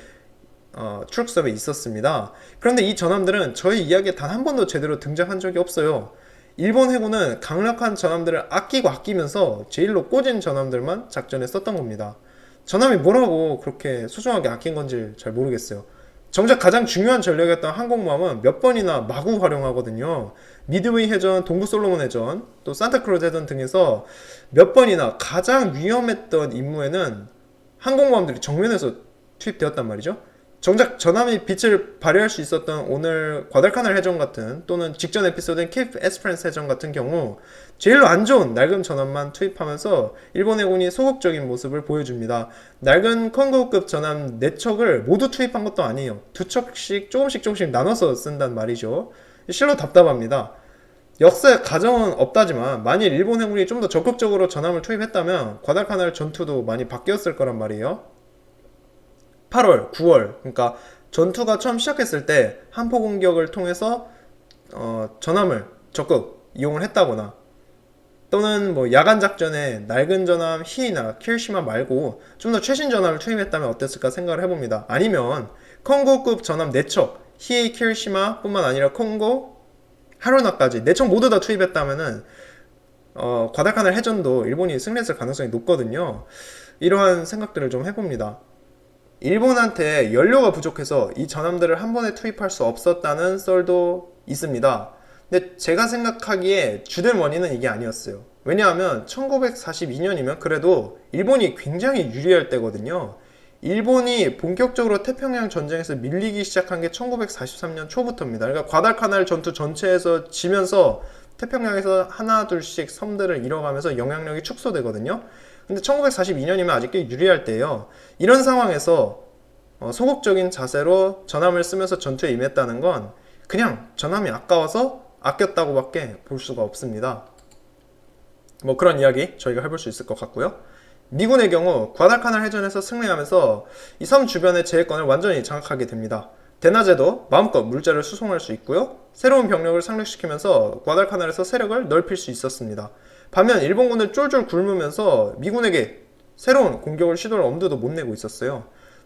추룩섬에 있었습니다. 그런데 이 전함들은 저희 이야기에 단 한 번도 제대로 등장한 적이 없어요. 일본 해군은 강력한 전함들을 아끼면서 제일로 꽂은 전함들만 작전에 썼던 겁니다. 전함이 뭐라고 그렇게 소중하게 아낀 건지 잘 모르겠어요. 정작 가장 중요한 전력이었던 항공모함은 몇 번이나 마구 활용하거든요. 미드웨이 해전, 동부 솔로몬 해전, 또 산타크루즈 해전 등에서 몇 번이나 가장 위험했던 임무에는 항공모함들이 정면에서 투입되었단 말이죠. 정작 전함이 빛을 발휘할 수 있었던 오늘 과달카날 해전 같은 또는 직전 에피소드인 케이프 에스프란스 해전 같은 경우 제일로 안 좋은 낡은 전함만 투입하면서 일본 해군이 소극적인 모습을 보여줍니다. 낡은 컨고급 전함 4척을 모두 투입한 것도 아니에요. 2척씩 조금씩 나눠서 쓴단 말이죠. 실로 답답합니다. 역사에 가정은 없다지만 만일 일본 해군이 좀 더 적극적으로 전함을 투입했다면 과달카날 전투도 많이 바뀌었을 거란 말이에요. 8월, 9월, 그러니까 전투가 처음 시작했을 때 한포 공격을 통해서 전함을 적극 이용을 했다거나 또는 뭐 야간 작전에 낡은 전함 히이나 키르시마 말고 좀 더 최신 전함을 투입했다면 어땠을까 생각을 해봅니다. 아니면 콩고급 전함 4척 히에이 키르시마 뿐만 아니라 콩고 하루나까지 4척 모두 다 투입했다면은 과달카날 해전도 일본이 승리했을 가능성이 높거든요. 이러한 생각들을 좀 해봅니다. 일본한테 연료가 부족해서 이 전함들을 한 번에 투입할 수 없었다는 썰도 있습니다. 근데 제가 생각하기에 주된 원인은 이게 아니었어요. 왜냐하면 1942년이면 그래도 일본이 굉장히 유리할 때거든요. 일본이 본격적으로 태평양 전쟁에서 밀리기 시작한 게 1943년 초부터입니다. 그러니까 과달카날 전투 전체에서 지면서 태평양에서 하나 둘씩 섬들을 잃어가면서 영향력이 축소되거든요. 근데 1942년이면 아직 꽤 유리할 때예요. 이런 상황에서 소극적인 자세로 전함을 쓰면서 전투에 임했다는 건 그냥 전함이 아까워서 아꼈다고밖에 볼 수가 없습니다. 뭐 그런 이야기 저희가 해볼 수 있을 것 같고요. 미군의 경우 과달카날 해전에서 승리하면서 이 섬 주변의 제해권을 완전히 장악하게 됩니다. 대낮에도 마음껏 물자를 수송할 수 있고요. 새로운 병력을 상륙시키면서 과달카날에서 세력을 넓힐 수 있었습니다. 반면 일본군은 쫄쫄 굶으면서 미군에게 새로운 공격을 시도할 엄두도 못 내고 있었어요.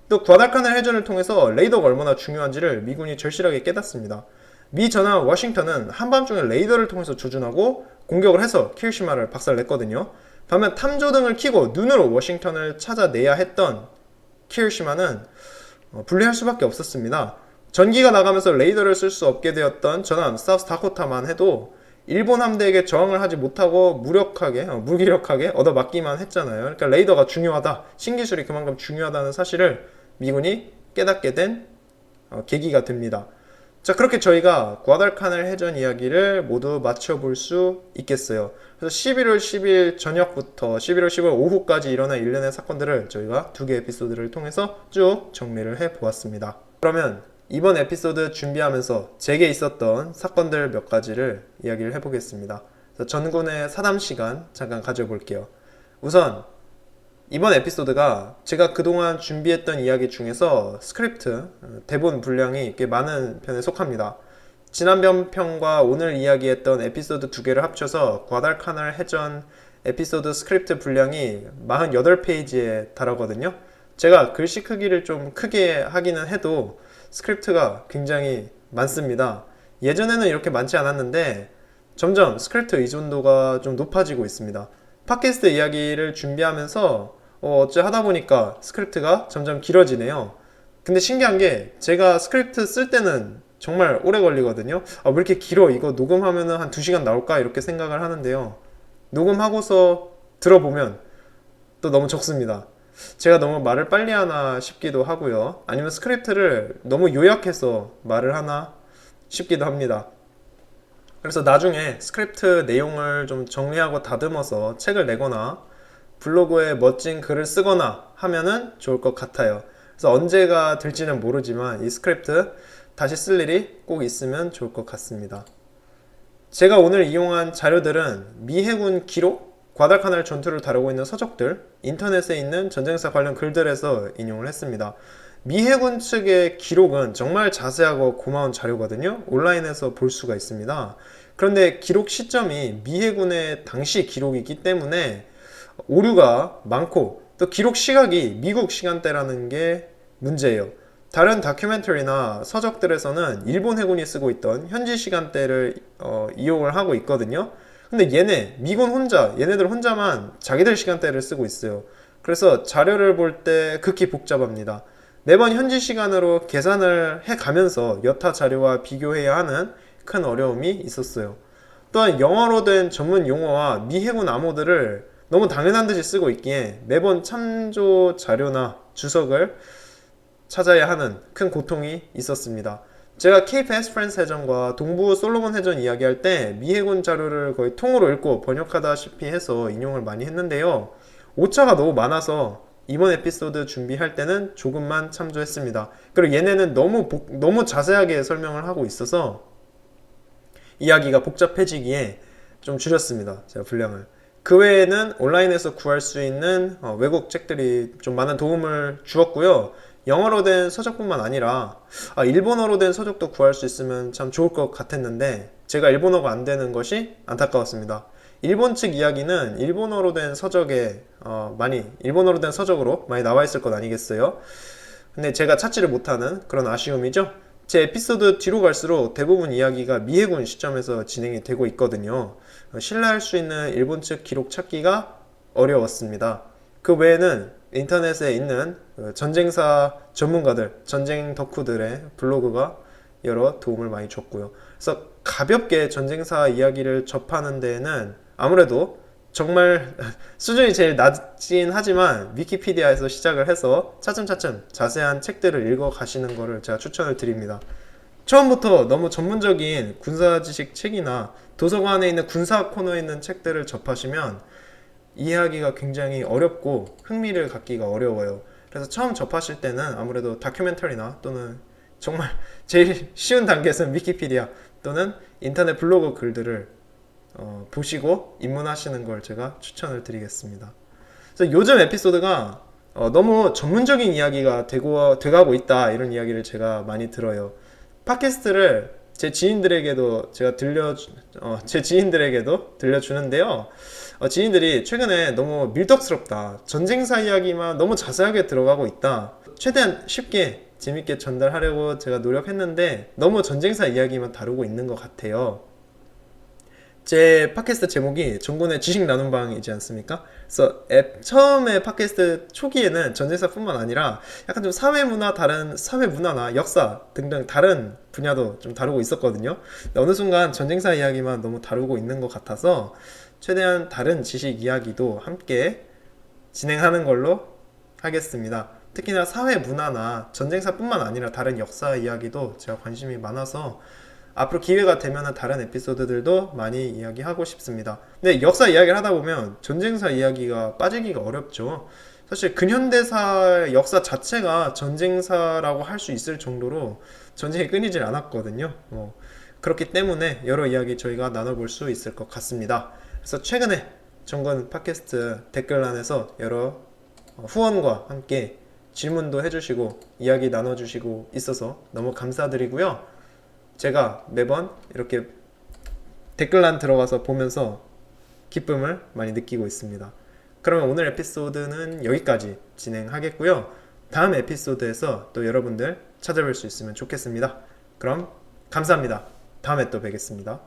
또 과달카날 해전을 통해서 레이더가 얼마나 중요한지를 미군이 절실하게 깨닫습니다. 미 전함 워싱턴은 한밤중에 레이더를 통해서 조준하고 공격을 해서 키르시마를 박살냈거든요. 반면 탐조등을 켜고 눈으로 워싱턴을 찾아내야 했던 키르시마는 분리할 수밖에 없었습니다. 전기가 나가면서 레이더를 쓸 수 없게 되었던 전함 사우스 다코타만 해도 일본 함대에게 저항을 하지 못하고 무기력하게 얻어맞기만 했잖아요. 그러니까 레이더가 중요하다, 신기술이 그만큼 중요하다는 사실을 미군이 깨닫게 된 계기가 됩니다. 자, 그렇게 저희가 과달카날 해전 이야기를 모두 마쳐볼 수 있겠어요. 그래서 11월 10일 저녁부터 11월 15일 오후까지 일어난 일련의 사건들을 저희가 2개 에피소드를 통해서 쭉 정리를 해보았습니다. 그러면 이번 에피소드 준비하면서 제게 있었던 사건들 몇 가지를 이야기를 해보겠습니다. 전군의 사담 시간 잠깐 가져볼게요. 우선 이번 에피소드가 제가 그동안 준비했던 이야기 중에서 스크립트, 대본 분량이 꽤 많은 편에 속합니다. 지난번 편과 오늘 이야기했던 에피소드 2개를 합쳐서 과달카날 해전 에피소드 스크립트 분량이 48페이지에 달하거든요. 제가 글씨 크기를 좀 크게 하기는 해도 스크립트가 굉장히 많습니다. 예전에는 이렇게 많지 않았는데 점점 스크립트 의존도가 좀 높아지고 있습니다. 팟캐스트 이야기를 준비하면서 어째 하다 보니까 스크립트가 점점 길어지네요. 근데 신기한 게 제가 스크립트 쓸 때는 정말 오래 걸리거든요. 왜 이렇게 길어? 이거 녹음하면 한 2시간 나올까? 이렇게 생각을 하는데요. 녹음하고서 들어보면 또 너무 적습니다. 제가 너무 말을 빨리 하나 싶기도 하고요. 아니면 스크립트를 너무 요약해서 말을 하나 싶기도 합니다. 그래서 나중에 스크립트 내용을 좀 정리하고 다듬어서 책을 내거나 블로그에 멋진 글을 쓰거나 하면은 좋을 것 같아요. 그래서 언제가 될지는 모르지만 이 스크립트 다시 쓸 일이 꼭 있으면 좋을 것 같습니다. 제가 오늘 이용한 자료들은 미 해군 기록, 과달카날 전투를 다루고 있는 서적들, 인터넷에 있는 전쟁사 관련 글들에서 인용을 했습니다. 미 해군 측의 기록은 정말 자세하고 고마운 자료거든요. 온라인에서 볼 수가 있습니다. 그런데 기록 시점이 미 해군의 당시 기록이기 때문에 오류가 많고 또 기록 시각이 미국 시간대라는 게 문제예요. 다른 다큐멘터리나 서적들에서는 일본 해군이 쓰고 있던 현지 시간대를 이용을 하고 있거든요. 근데 얘네들 혼자만 자기들 시간대를 쓰고 있어요. 그래서 자료를 볼 때 극히 복잡합니다. 매번 현지 시간으로 계산을 해가면서 여타 자료와 비교해야 하는 큰 어려움이 있었어요. 또한 영어로 된 전문 용어와 미 해군 암호들을 너무 당연한 듯이 쓰고 있기에 매번 참조 자료나 주석을 찾아야 하는 큰 고통이 있었습니다. 제가 케이프 에스프란스 해전과 동부 솔로몬 해전 이야기할 때 미 해군 자료를 거의 통으로 읽고 번역하다시피 해서 인용을 많이 했는데요. 오차가 너무 많아서 이번 에피소드 준비할 때는 조금만 참조했습니다. 그리고 얘네는 너무 자세하게 설명을 하고 있어서 이야기가 복잡해지기에 좀 줄였습니다. 제가 분량을. 그 외에는 온라인에서 구할 수 있는 외국 책들이 좀 많은 도움을 주었고요. 영어로 된 서적뿐만 아니라 일본어로 된 서적도 구할 수 있으면 참 좋을 것 같았는데 제가 일본어가 안 되는 것이 안타까웠습니다. 일본 측 이야기는 일본어로 된 서적에 일본어로 된 서적으로 많이 나와 있을 것 아니겠어요? 근데 제가 찾지를 못하는 그런 아쉬움이죠. 제 에피소드 뒤로 갈수록 대부분 이야기가 미해군 시점에서 진행이 되고 있거든요. 신뢰할 수 있는 일본 측 기록 찾기가 어려웠습니다. 그 외에는 인터넷에 있는 전쟁사 전문가들, 전쟁 덕후들의 블로그가 여러 도움을 많이 줬고요. 그래서 가볍게 전쟁사 이야기를 접하는 데에는 아무래도 정말 수준이 제일 낮긴 하지만 위키피디아에서 시작을 해서 차츰차츰 자세한 책들을 읽어 가시는 것을 제가 추천을 드립니다. 처음부터 너무 전문적인 군사 지식 책이나 도서관에 있는 군사 코너에 있는 책들을 접하시면 이해하기가 굉장히 어렵고 흥미를 갖기가 어려워요. 그래서 처음 접하실 때는 아무래도 다큐멘터리나 또는 정말 제일 쉬운 단계에서는 위키피디아 또는 인터넷 블로그 글들을 보시고 입문하시는 걸 제가 추천을 드리겠습니다. 그래서 요즘 에피소드가 너무 전문적인 이야기가 돼가고 있다 이런 이야기를 제가 많이 들어요. 팟캐스트를 제 지인들에게도 들려주는데요. 지인들이 최근에 너무 밀덕스럽다. 전쟁사 이야기만 너무 자세하게 들어가고 있다. 최대한 쉽게 재밌게 전달하려고 제가 노력했는데 너무 전쟁사 이야기만 다루고 있는 것 같아요. 제 팟캐스트 제목이 정군의 지식 나눔 방이지 않습니까? 그래서 처음에 팟캐스트 초기에는 전쟁사뿐만 아니라 약간 좀 사회 문화나 역사 등등 다른 분야도 좀 다루고 있었거든요. 근데 어느 순간 전쟁사 이야기만 너무 다루고 있는 것 같아서 최대한 다른 지식 이야기도 함께 진행하는 걸로 하겠습니다. 특히나 사회 문화나 전쟁사뿐만 아니라 다른 역사 이야기도 제가 관심이 많아서 앞으로 기회가 되면 다른 에피소드들도 많이 이야기하고 싶습니다. 근데 역사 이야기를 하다 보면 전쟁사 이야기가 빠지기가 어렵죠. 사실 근현대사 역사 자체가 전쟁사라고 할 수 있을 정도로 전쟁이 끊이질 않았거든요. 그렇기 때문에 여러 이야기 저희가 나눠볼 수 있을 것 같습니다. 그래서 최근에 정건 팟캐스트 댓글란에서 여러 후원과 함께 질문도 해주시고 이야기 나눠주시고 있어서 너무 감사드리고요. 제가 매번 이렇게 댓글란 들어가서 보면서 기쁨을 많이 느끼고 있습니다. 그러면 오늘 에피소드는 여기까지 진행하겠고요. 다음 에피소드에서 또 여러분들 찾아뵐 수 있으면 좋겠습니다. 그럼 감사합니다. 다음에 또 뵙겠습니다.